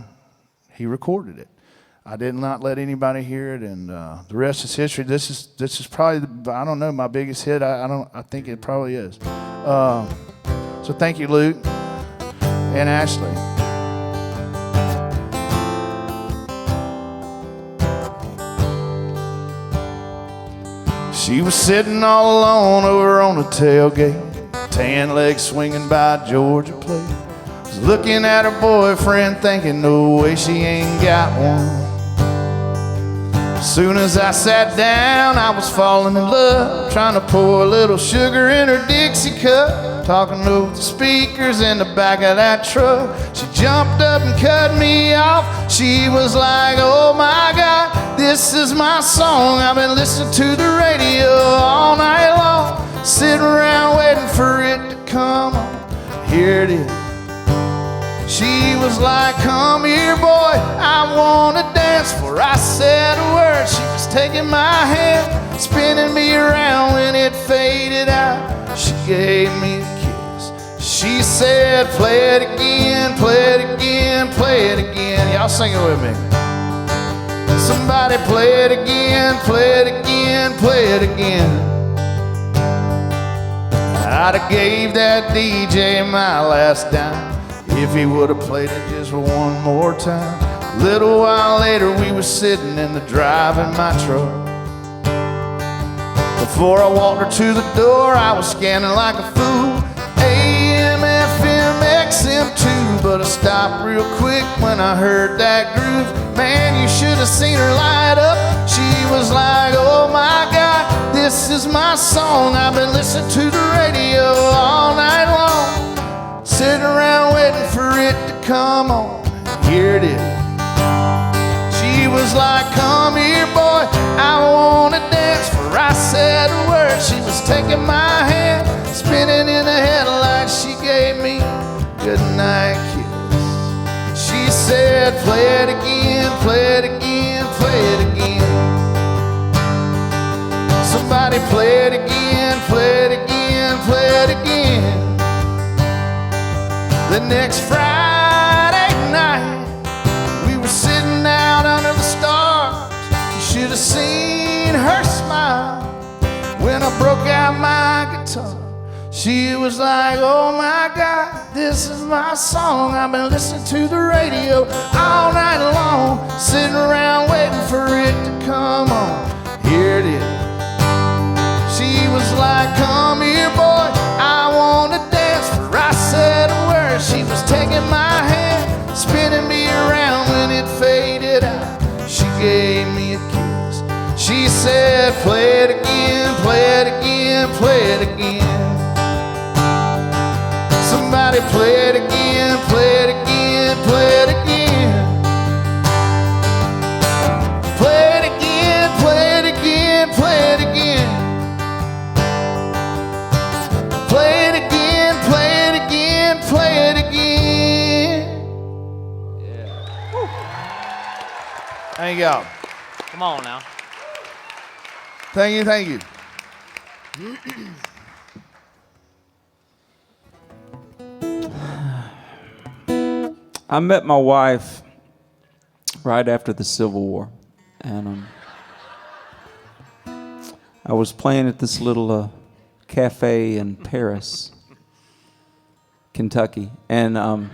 Speaker 11: he recorded it. I did not let anybody hear it, and the rest is history. This is probably, I don't know, my biggest hit. I think it probably is. So thank you, Luke and Ashley. She was sitting all alone over on the tailgate, tan legs swinging by Georgia Plate. Was looking at her boyfriend thinking, no way she ain't got one. As soon as I sat down, I was falling in love, trying to pour a little sugar in her Dixie cup, talking over the speakers in the back of that truck. She jumped up and cut me off. She was like, oh my God, this is my song. I've been listening to the radio all night long, sitting around waiting for it to come on. Here it is. She was like, come here, boy, I want to dance. For I said a word, she was taking my hand, spinning me around. When it faded out, she gave me a kiss. She said, play it again, play it again, play it again. Y'all sing it with me. Somebody play it again, play it again, play it again. I'd have gave that DJ my last dime if he would have played it just one more time. A little while later, we were sitting in the drive in my truck. Before I walked her to the door, I was scanning like a fool. AM, FM, XM too. But I stopped real quick when I heard that groove. Man, you should have seen her light up. She was like, oh my God, this is my song. I've been listening to the radio all night long, sitting around waiting for it to come on. Here it is. She was like, come here, boy, I want to dance. For I said a word, she was taking my hand, spinning in the headlights. She gave me a good night kiss. She said, play it again, play it again, play it again. Somebody play it again, play it again, play it again. The next Friday night, we were sitting out under the stars. You should have seen her smile when I broke out my guitar. She was like, oh my God, this is my song. I've been listening to the radio all night long, sitting around waiting for it to come on. Here it is. She was like, come here, boy, I want to dance. For I said a word, she was taking my hand, spinning me around. When it faded out, she gave me a kiss. She said, play it again, play it again, play it again. Somebody play it again, play it again, play it again. Play it again, play it again, play it again. Play it again, play it again, play it again.
Speaker 14: Yeah.
Speaker 11: Thank y'all.
Speaker 14: Come on now.
Speaker 11: Thank you, thank you.
Speaker 13: I met my wife right after the Civil War, and I was playing at this little cafe in Paris, Kentucky, and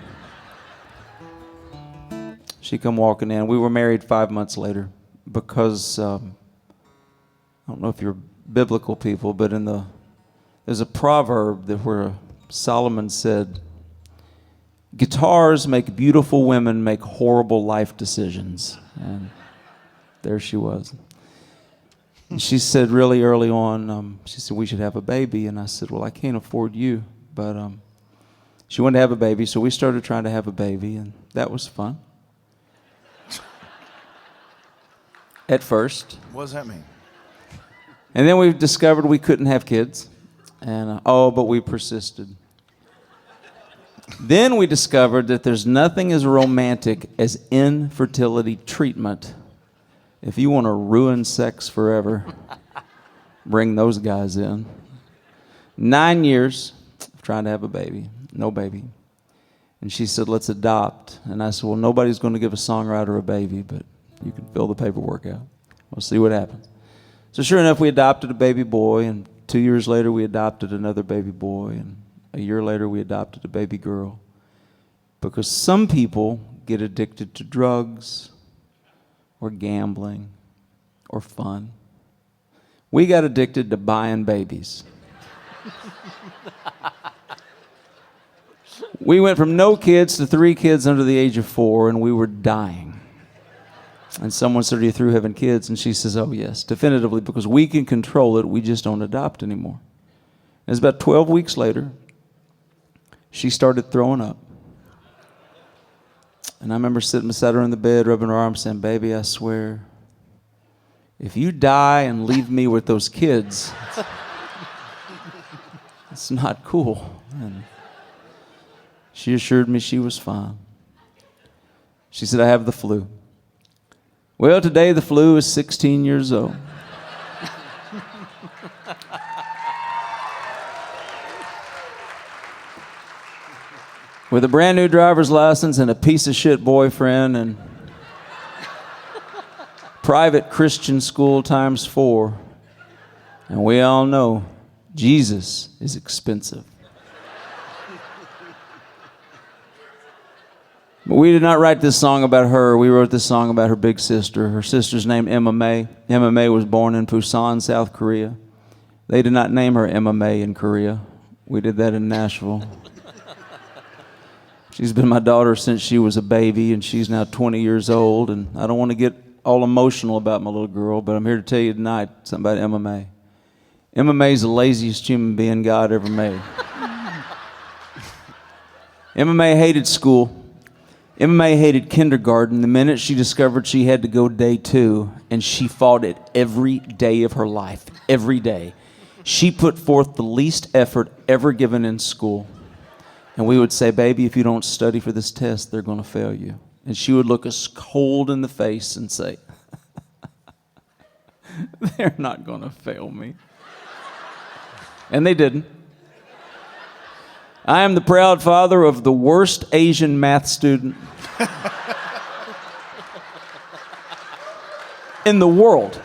Speaker 13: she come walking in. We were married 5 months later because I don't know if you're biblical people, but there's a proverb that where Solomon said, guitars make beautiful women make horrible life decisions. And there she was. And she said really early on, she said, we should have a baby. And I said, well, I can't afford you. But she wanted to have a baby, so we started trying to have a baby, and that was fun. At first.
Speaker 11: What does that mean?
Speaker 13: And then we discovered we couldn't have kids. And but we persisted. Then we discovered that there's nothing as romantic as infertility treatment. If you want to ruin sex forever, bring those guys in. 9 years of trying to have a baby, no baby. And she said, let's adopt. And I said, well, nobody's going to give a songwriter a baby, but you can fill the paperwork out. We'll see what happens. So sure enough, we adopted a baby boy, and 2 years later, we adopted another baby boy, and a year later, we adopted a baby girl. Because some people get addicted to drugs or gambling or fun. We got addicted to buying babies. We went from no kids to 3 kids under the age of 4, and we were dying. And someone said, are you through having kids? And she says, oh, yes, definitively, because we can control it. We just don't adopt anymore. And it's about 12 weeks later, she started throwing up. And I remember sitting beside her in the bed, rubbing her arm, saying, baby, I swear, if you die and leave me with those kids, it's not cool. And she assured me she was fine. She said, I have the flu. Well, today the flu is 16 years old. With a brand new driver's license and a piece of shit boyfriend and private Christian school times 4. And we all know Jesus is expensive. But we did not write this song about her. We wrote this song about her big sister. Her sister's named Emma May. Emma May was born in Busan, South Korea. They did not name her Emma May in Korea. We did that in Nashville. She's been my daughter since she was a baby, and she's now 20 years old. And I don't want to get all emotional about my little girl, but I'm here to tell you tonight something about Emma May. Emma May's the laziest human being God ever made. Emma May hated school. Emma May hated kindergarten the minute she discovered she had to go day 2, and she fought it every day of her life, every day. She put forth the least effort ever given in school. And we would say, baby, if you don't study for this test, they're going to fail you. And she would look us cold in the face and say, they're not going to fail me. And they didn't. I am the proud father of the worst Asian math student in the world.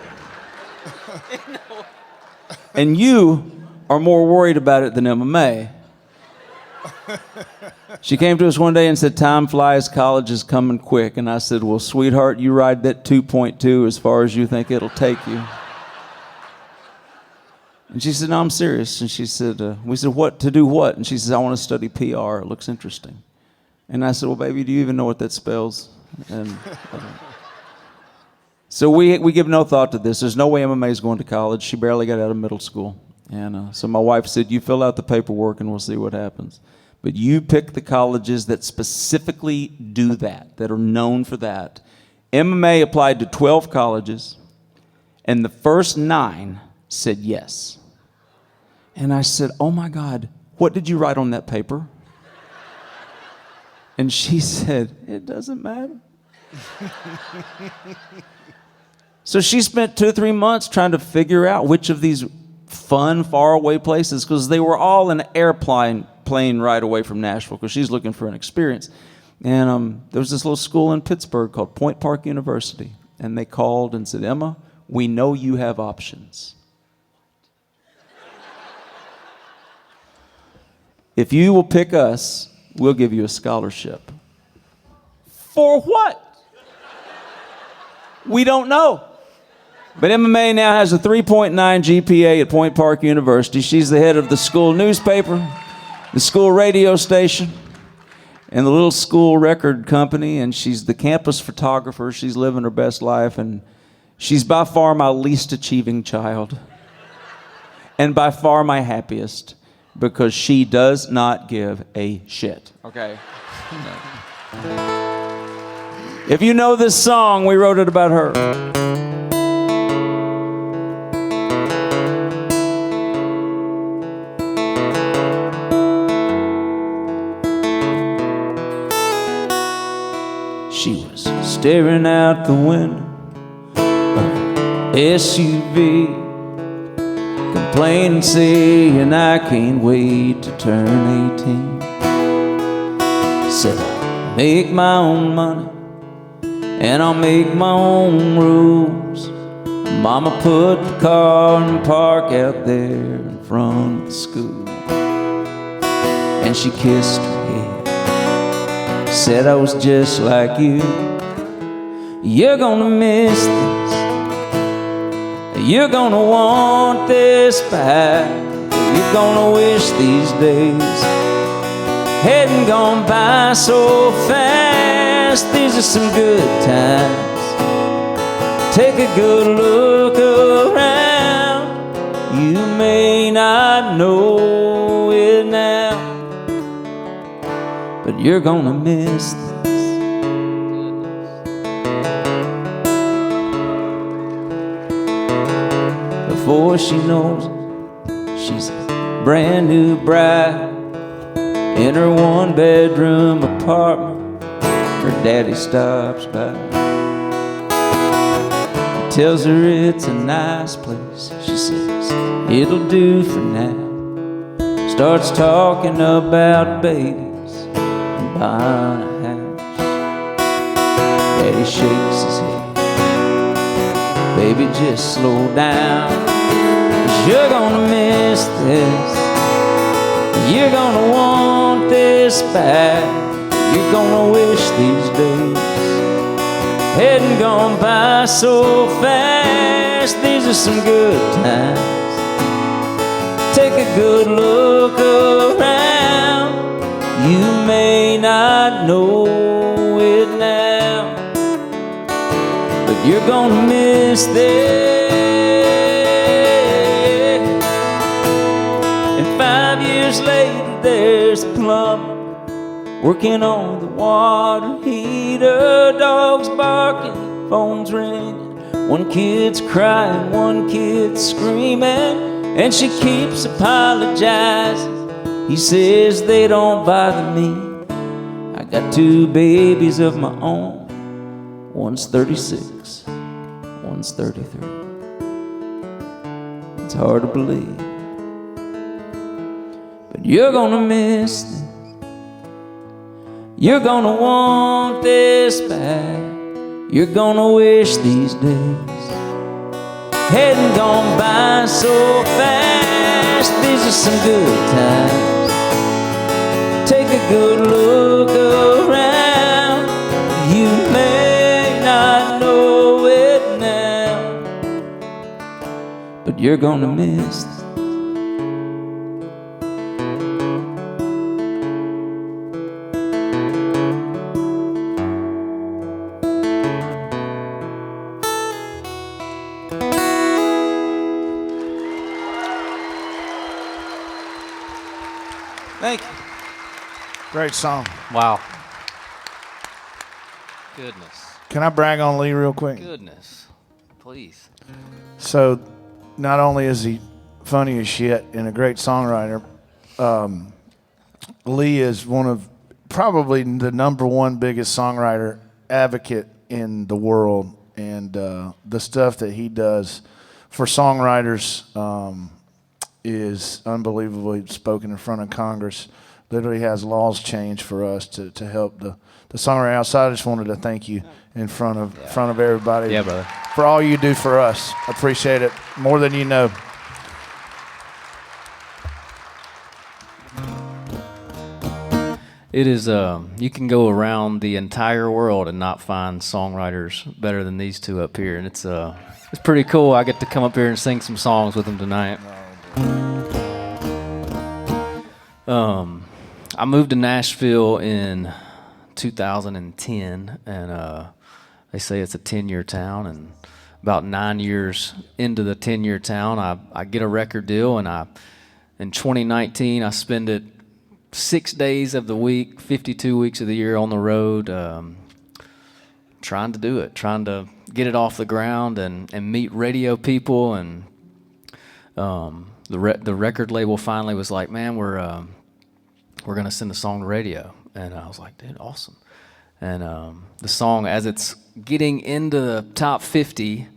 Speaker 13: And you are more worried about it than Emma May. She came to us one day and said, time flies, college is coming quick. And I said, well, sweetheart, you ride that 2.2 as far as you think it'll take you. And she said, no, I'm serious. And she said, we said, what, to do what? And she says, I want to study PR. It looks interesting. And I said, well, baby, do you even know what that spells? And so we give no thought to this. There's no way Emma May's going to college. She barely got out of middle school. And so my wife said, you fill out the paperwork and we'll see what happens. But you pick the colleges that specifically do that are known for that. Emma May applied to 12 colleges, and the first 9 said yes. And I said, oh my God, what did you write on that paper? And she said, it doesn't matter. So she spent 2 or 3 months trying to figure out which of these fun, faraway places, because they were all an airplane right away from Nashville, because she's looking for an experience. And there was this little school in Pittsburgh called Point Park University. And they called and said, Emma, we know you have options. If you will pick us, we'll give you a scholarship. For what? We don't know. But Emma May now has a 3.9 GPA at Point Park University. She's the head of the school newspaper, the school radio station, and the little school record company, and she's the campus photographer. She's living her best life, and She's by far my least achieving child. And by far my happiest, because she does not give a shit. Okay? If you know this song, we wrote it about her. She was staring out the window of SUV, complaining, saying, I can't wait to turn 18. Said, I'll make my own money and I'll make my own rules. Mama put the car in the park out there in front of the school. And she kissed her head, said I was just like you. You're gonna miss this, you're gonna want this back. You're gonna wish these days hadn't gone by so fast. These are some good times. Take a good look around. You may not know it now, but you're gonna miss this. Before she knows it, she's a brand new bride in her one-bedroom apartment. Her daddy stops by, he tells her it's a nice place. She says, it'll do for now. Starts talking about babies and buying a house. Daddy shakes his head, baby, just slow down, 'cause you're gonna miss this. You're gonna want this back. You're gonna wish these days hadn't gone by so fast. These are some good times. Take a good look around. You may not know it now, but you're gonna miss this. And 5 years later, there's a plumber working on the water heater. Dogs barking, phones ringing. One kid's crying, one kid's screaming, and she keeps apologizing. He says they don't bother me. I got 2 babies of my own. One's 36, one's 33. It's hard to believe, but you're gonna miss this. You're gonna want this back. You're gonna wish these days hadn't gone by so fast. These are some good times. Take a good look around. You may not know it now, but you're gonna miss this.
Speaker 11: Thank you. Great song.
Speaker 3: Wow. Goodness.
Speaker 11: Can I brag on Lee real quick?
Speaker 3: Goodness. Please.
Speaker 11: So, not only is he funny as shit and a great songwriter, Lee is one of probably the #1 biggest songwriter advocate in the world, and the stuff that he does for songwriters is unbelievably spoken in front of Congress. Literally has laws changed for us to help the songwriter outside. I just wanted to thank you in front of everybody.
Speaker 3: Yeah, brother.
Speaker 11: For all you do for us. Appreciate it more than you know.
Speaker 3: It is, you can go around the entire world and not find songwriters better than these two up here. And it's pretty cool. I get to come up here and sing some songs with them tonight. I moved to Nashville in 2010, and they say it's a 10-year town, and
Speaker 12: about 9 years into the 10-year town, I get a record deal, and in 2019, I spend it 6 days of the week, 52 weeks of the year on the road, trying to do it, trying to get it off the ground and meet radio people. And the record label finally was like, man, we're going to send a song to radio. And I was like, dude, awesome. And the song, as it's getting into the top 50,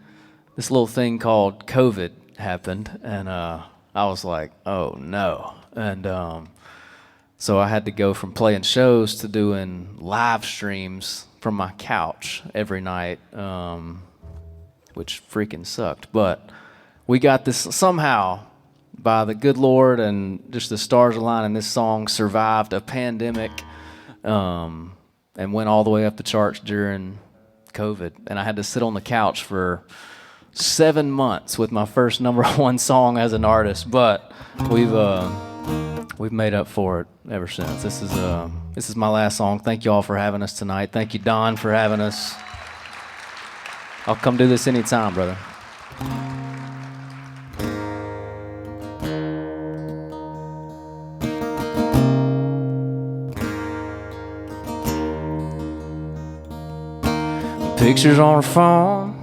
Speaker 12: this little thing called COVID happened. And I was like, oh, no. And so I had to go from playing shows to doing live streams from my couch every night, which freaking sucked. But we got this somehow, by the good Lord and just the stars aligning, this song survived a pandemic and went all the way up the charts during COVID. And I had to sit on the couch for 7 months with my first #1 song as an artist. But we've made up for it ever since. This is my last song. Thank you all for having us tonight. Thank you, Don, for having us. I'll come do this anytime, brother.
Speaker 14: Pictures on her phone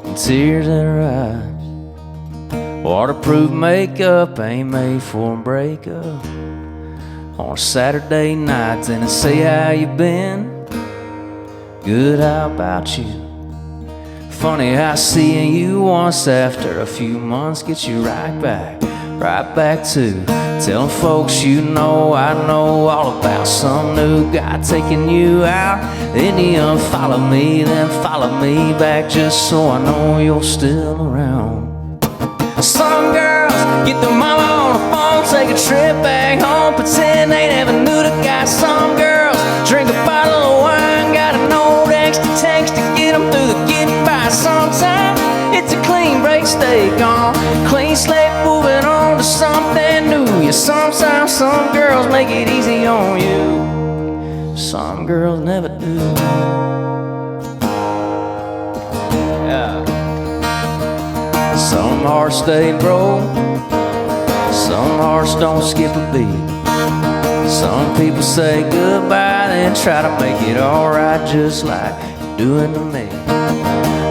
Speaker 14: and tears in her eyes. Waterproof makeup ain't made for a breakup. On a Saturday night, and say how you been. Good, how about you? Funny how seeing you once after a few months gets you right back to telling folks you know I know all about some new guy taking you out. Then you unfollow me, then follow me back just so I know you're still around. Some girls get their mama on the phone, take a trip back home, pretend they never knew the guy. Some girls drink a bottle of wine, got an old extra tanks to get them through the getting by. Sometimes it's a clean break, stay gone, clean slate, moving on to something new. Yeah, sometimes some girls make it easy on you, some girls never do. Yeah. Some hearts stay broke, some hearts don't skip a beat. Some people say goodbye, then try to make it alright just like you're doing to me.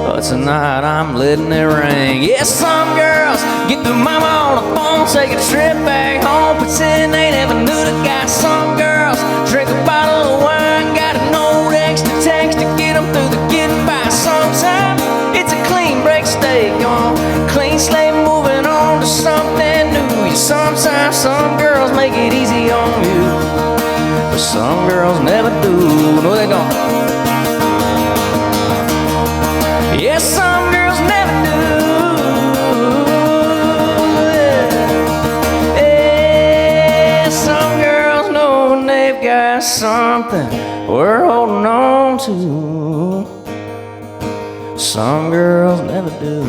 Speaker 14: But tonight I'm letting it ring. Yeah, some girls get their mama on the phone, take a trip back home, pretend they never knew the guy. Some girls drink a bottle of wine, got an old extra tanks to get them through the getting by. Sometimes it's a clean break, stay gone, clean slate, moving on to something new. Yeah, sometimes some girls make it easy on you, but some girls never do. No, they don't. Yeah, some girls never do. Yeah, some girls know when they've got something we're holding on to. Some girls never do.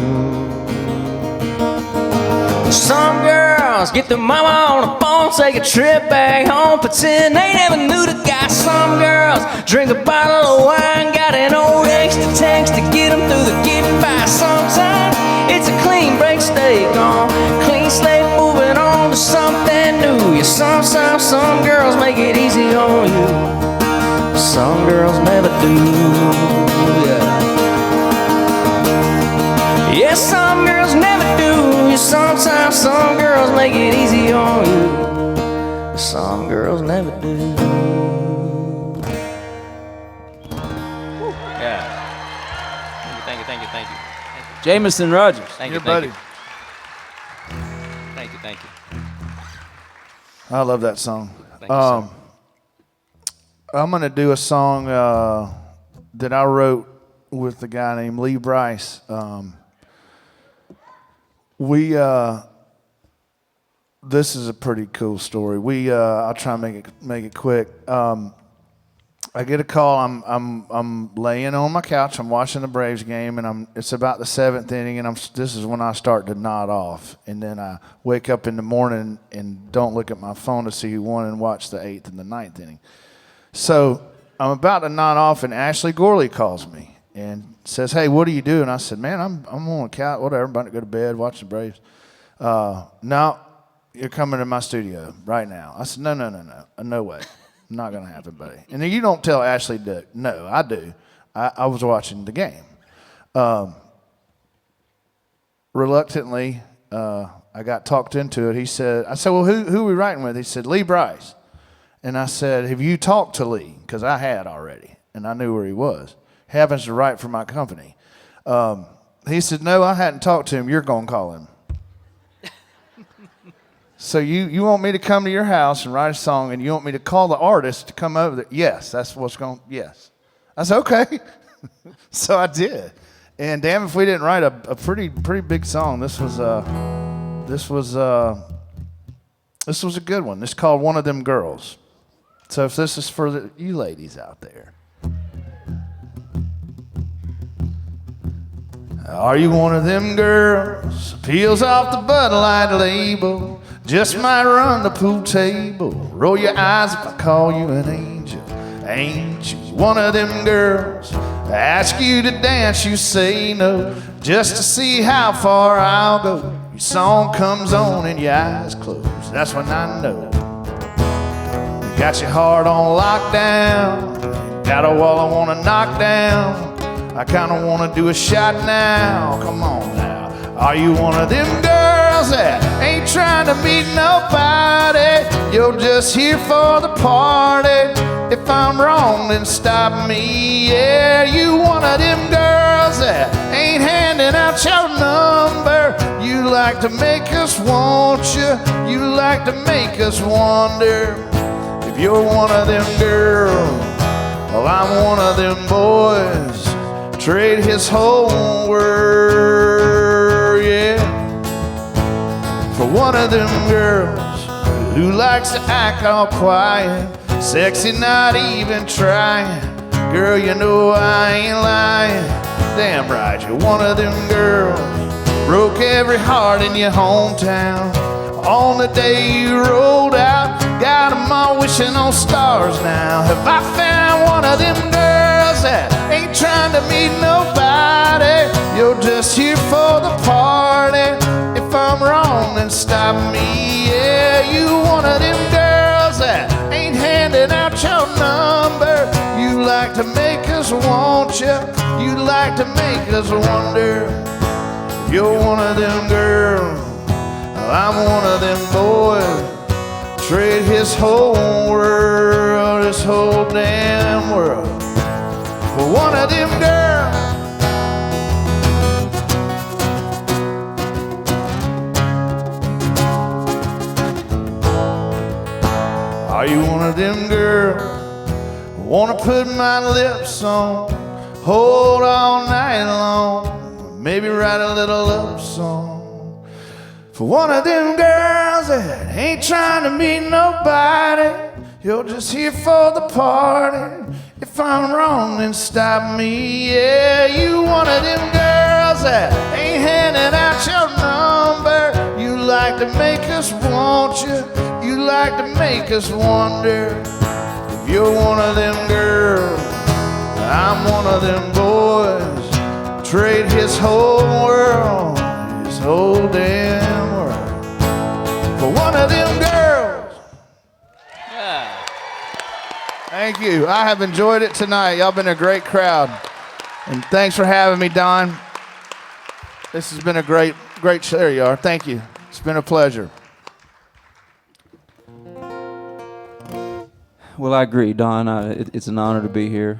Speaker 14: Some girls get their mama on the phone, take a trip back home, pretend they never knew the guy. Some girls drink a bottle of wine, got an old extra tanks to get them through the getting by. Sometimes it's a clean break, stay gone, clean slate, moving on to something new. Yeah, sometimes some girls make it easy on you, some girls never do. Yeah. Yeah, some girls never do. Yeah, sometimes some girls make it easy on you, some girls never do.
Speaker 12: Yeah. Thank you. Jameson Rodgers.
Speaker 11: Thank you, buddy.
Speaker 12: Thank you.
Speaker 11: I love that song.
Speaker 12: Thank you, sir.
Speaker 11: I'm going to do a song that I wrote with a guy named Lee Bryce. This is a pretty cool story. I'll try and make it quick. I get a call. I'm laying on my couch. I'm watching the Braves game, and it's about the 7th inning, and this is when I start to nod off. And then I wake up in the morning and don't look at my phone to see who won and watch the 8th and the 9th inning. So I'm about to nod off, and Ashley Gorley calls me. and says, "Hey, what are you doing?" I said, "Man, I'm on a couch, whatever, about to go to bed, watch the Braves." "No, you're coming to my studio right now." I said, no way. Not going to happen, buddy. And then you don't tell Ashley to. No, I do. I was watching the game. Reluctantly, I got talked into it. I said, "Well, who are we writing with?" He said, "Lee Brice." And I said, "Have you talked to Lee?" Because I had already, and I knew where he was. He happens to write for my company. He said, "No, I hadn't talked to him. You're going to call him." So you want me to come to your house and write a song, and you want me to call the artist to come over there? Yes, that's what's going. Yes, I said okay. So I did, and damn if we didn't write a pretty big song. This was a good one. This is called "One of Them Girls." So if this is for you ladies out there. Are you one of them girls? Peels off the Bud Light label. Just might run the pool table. Roll your eyes if I call you an angel. Ain't you one of them girls? I ask you to dance, you say no. Just to see how far I'll go. Your song comes on and your eyes close. That's when I know. You got your heart on lockdown. Got a wall I wanna knock down. I kinda wanna do a shot now. Come on now. Are you one of them girls that ain't trying to meet nobody? You're just here for the party. If I'm wrong, then stop me. Yeah, you one of them girls that ain't handing out your number. You like to make us want you. You like to make us wonder. If you're one of them girls, well, I'm one of them boys. Trade his whole world, yeah, for one of them girls who likes to act all quiet, sexy, not even trying. Girl, you know I ain't lying. Damn right, you're one of them girls. Broke every heart in your hometown on the day you rolled out. Got them all wishing on stars now. Have I found one of them girls that ain't trying to meet nobody? You're just here for the party. If I'm wrong, then stop me. Yeah, you one of them girls that ain't handing out your number. You like to make us want you. You like to make us wonder. You're one of them girls. I'm one of them boys. Trade his whole world, his whole damn world, for one of them girls. Are you one of them girls? Wanna put my lips on, hold all night long, maybe write a little love song. For one of them girls that ain't trying to meet nobody. You're just here for the party. If I'm wrong, then stop me. Yeah, you one of them girls that ain't handing out your number. You like to make us want you. You like to make us wonder. If you're one of them girls, I'm one of them boys. Trade his whole world, his whole damn world, for one of them girls. Yeah. Thank you. I have enjoyed it tonight. Y'all been a great crowd. And thanks for having me, Don. This has been a great show. There you are. Thank you. It's been a pleasure.
Speaker 13: Well, I agree, Don. It's an honor to be here.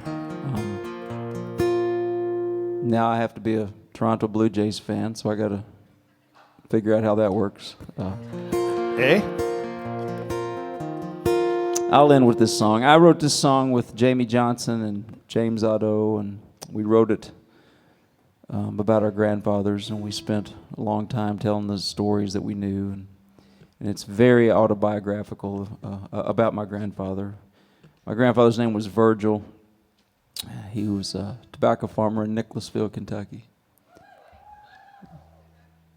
Speaker 13: Now I have to be a Toronto Blue Jays fan, so I got to figure out how that works.
Speaker 11: Hey?
Speaker 13: I'll end with this song. I wrote this song with Jamie Johnson and James Otto, and we wrote it about our grandfathers, and we spent a long time telling the stories that we knew, and it's very autobiographical about my grandfather. My grandfather's name was Virgil. He was a tobacco farmer in Nicholasville, Kentucky.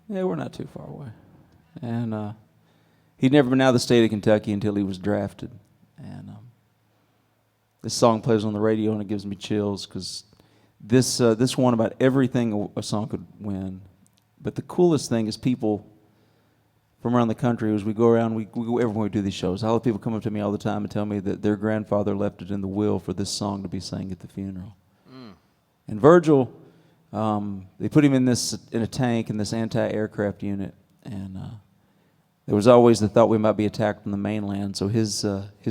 Speaker 13: Yeah, we're not too far away. And he'd never been out of the state of Kentucky until he was drafted. And this song plays on the radio, and it gives me chills because this won about everything a song could win. But the coolest thing is people from around the country, as we go around, we go everywhere we do these shows. I'll have people come up to me all the time and tell me that their grandfather left it in the will for this song to be sang at the funeral. And Virgil, they put him in a tank in this anti-aircraft unit, and there was always the thought we might be attacked from the mainland. So his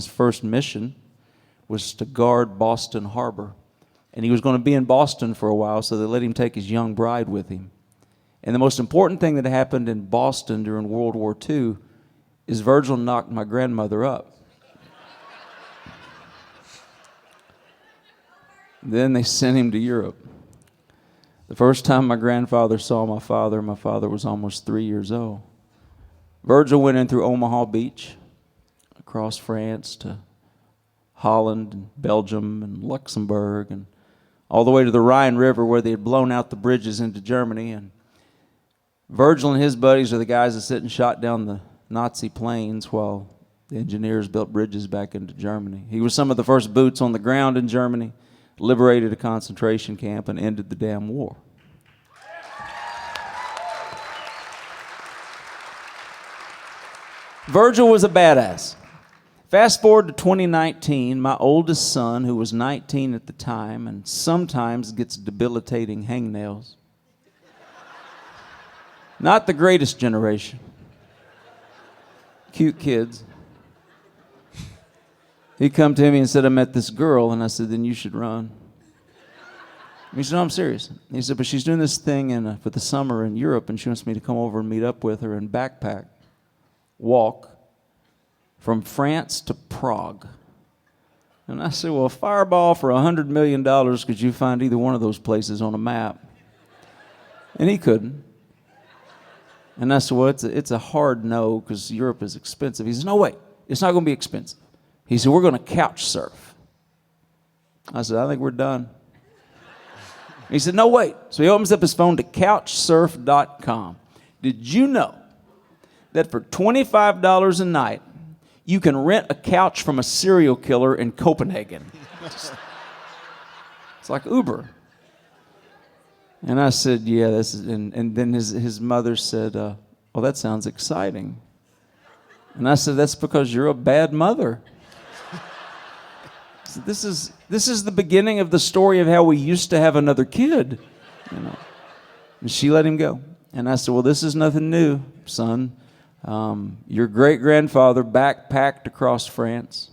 Speaker 13: first mission was to guard Boston Harbor, and he was going to be in Boston for a while. So they let him take his young bride with him. And the most important thing that happened in Boston during World War II is Virgil knocked my grandmother up. Then they sent him to Europe. The first time my grandfather saw my father was almost 3 years old. Virgil went in through Omaha Beach, across France to Holland and Belgium and Luxembourg, and all the way to the Rhine River where they had blown out the bridges into Germany. And Virgil and his buddies are the guys that sit and shot down the Nazi planes while the engineers built bridges back into Germany. He was some of the first boots on the ground in Germany, liberated a concentration camp, and ended the damn war. Virgil was a badass. Fast forward to 2019, my oldest son, who was 19 at the time and sometimes gets debilitating hangnails. Not the greatest generation. Cute kids. He come to me and said, I met this girl, and I said, then you should run. He said, no, I'm serious. He said, but she's doing this thing for the summer in Europe, and she wants me to come over and meet up with her and backpack, walk from France to Prague. And I said, well, a fireball for $100 million, could you find either one of those places on a map? And he couldn't. And I said, well, it's a hard no, because Europe is expensive. He said, no, wait, it's not going to be expensive. He said, we're going to couch surf. I said, I think we're done. He said, no, wait. So he opens up his phone to couchsurf.com. Did you know that for $25 a night, you can rent a couch from a serial killer in Copenhagen? It's like Uber. And I said, yeah, this is, and then his mother said, oh, that sounds exciting. And I said, that's because you're a bad mother. So this is the beginning of the story of how we used to have another kid. You know. And she let him go. And I said, well, this is nothing new, son. Your great-grandfather backpacked across France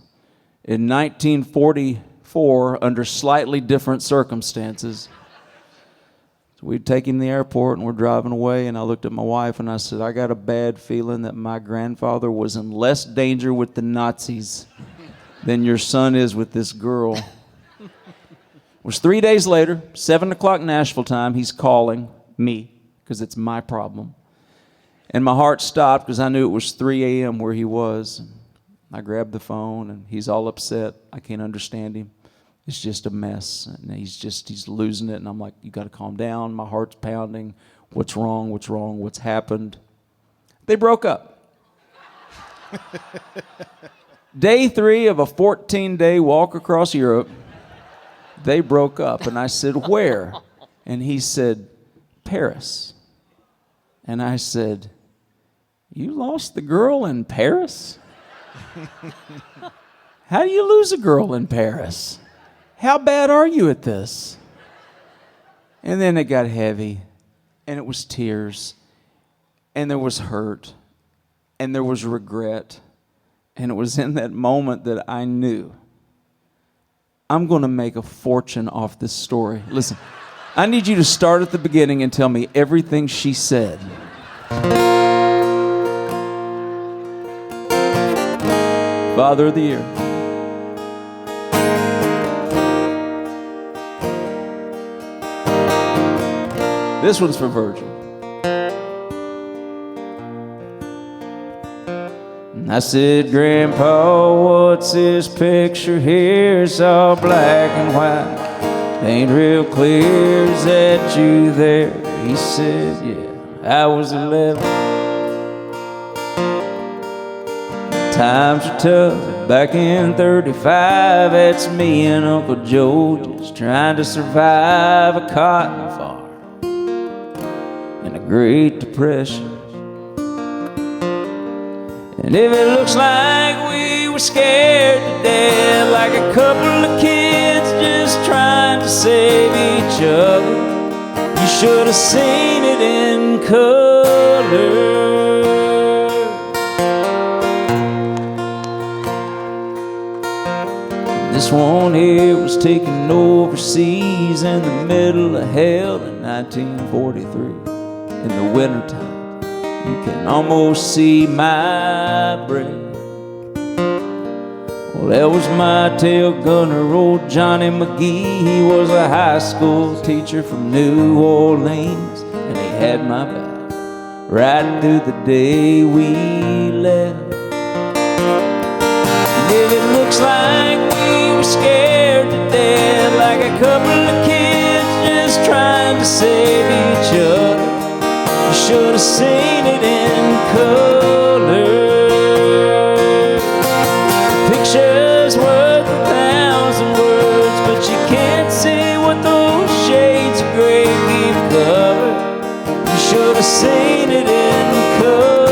Speaker 13: in 1944 under slightly different circumstances. So we'd take him to the airport, and we're driving away, and I looked at my wife, and I said, I got a bad feeling that my grandfather was in less danger with the Nazis than your son is with this girl. It was 3 days later, 7 o'clock Nashville time, he's calling me, because it's my problem. And my heart stopped, because I knew it was 3 a.m. where he was. I grabbed the phone, and he's all upset. I can't understand him. It's just a mess, and he's losing it, and I'm like, you got to calm down. My heart's pounding. What's wrong? What's wrong? What's happened? They broke up. Day 3 of a 14-day walk across Europe, they broke up, and I said, where? And he said, Paris. And I said, you lost the girl in Paris? How do you lose a girl in Paris? How bad are you at this? And then it got heavy, and it was tears, and there was hurt, and there was regret. And it was in that moment that I knew I'm going to make a fortune off this story. Listen, I need you to start at the beginning and tell me everything she said. Father of the Year. This one's for Virgil. I said, Grandpa, what's this picture here? It's all black and white. Ain't real clear. Is that you there? He said, yeah. I was 11. Times are tough.
Speaker 12: Back in 35, it's me and Uncle Joe just trying to survive a cotton farm in a Great Depression. And if it looks like we were scared to death, like a couple of kids just trying to save each other, you should have seen it in color. This one here was taken overseas in the middle of hell in 1943. In the wintertime, you can almost see my breath. Well, that was my tail gunner, old Johnny McGee. He was a high school teacher from New Orleans, and he had my back right through the day we left. And if it looks like we were scared to death, like a couple of kids just trying to save each other, you should have seen it in color. Pictures worth 1,000 words, but you can't see what those shades of gray keep covered. You should have seen it in color.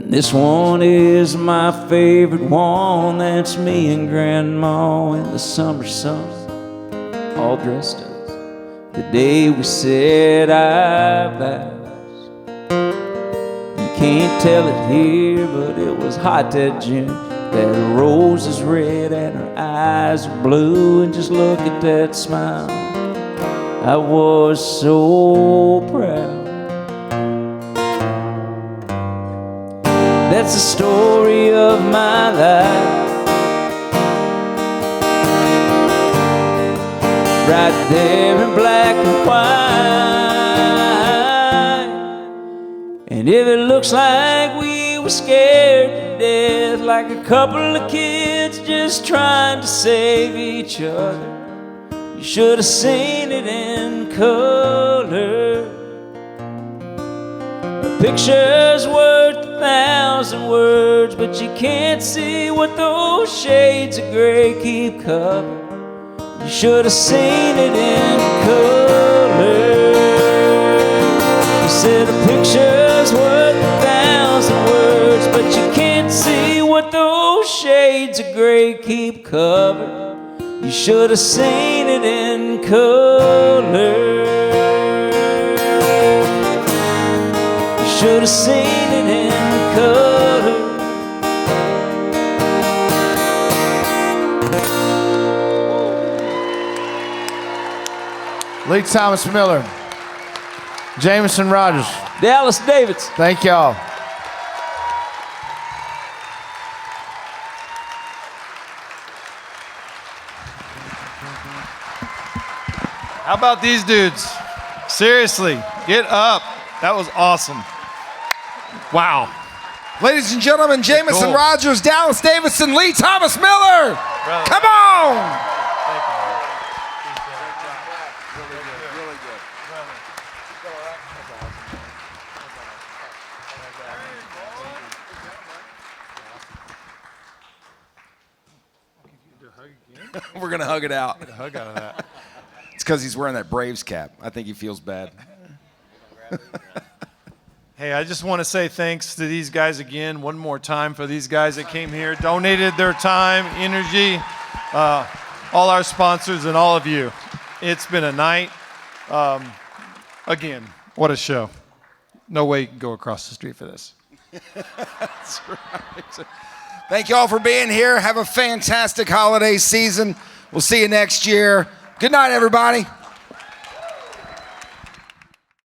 Speaker 12: This one is my favorite one. That's me and Grandma in the summer sun, all dressed up the day we said our vows. You can't tell it here, but it was hot that June. That rose is red and her eyes are blue, and just look at that smile. I was so proud. That's the story of my life, right there in black and white. And if it looks like we were scared to death, like a couple of kids just trying to save each other, you should have seen it in color. A picture's worth 1,000 words, but you can't see what those shades of gray keep covered. You should have seen it in color. You said a picture's worth 1,000 words, but you can't see what those shades of gray keep covered. You should have seen it in color. You should have seen it in color.
Speaker 11: Lee Thomas Miller, Jameson Rodgers,
Speaker 12: Dallas Davidson.
Speaker 11: Thank y'all.
Speaker 9: How about these dudes? Seriously, get up. That was awesome. Wow.
Speaker 7: Ladies and gentlemen, Jameson Rodgers, Dallas Davidson, Lee Thomas Miller.
Speaker 9: Brother.
Speaker 7: Come on. We're going to hug it out.
Speaker 9: Get a hug out of that.
Speaker 7: It's because he's wearing that Braves cap. I think he feels bad.
Speaker 9: Hey, I just want to say thanks to these guys again, one more time for these guys that came here, donated their time, energy, all our sponsors and all of you. It's been a night. Again, what a show. No way you can go across the street for this.
Speaker 7: That's right. Thank you all for being here. Have a fantastic holiday season. We'll see you next year. Good night, everybody.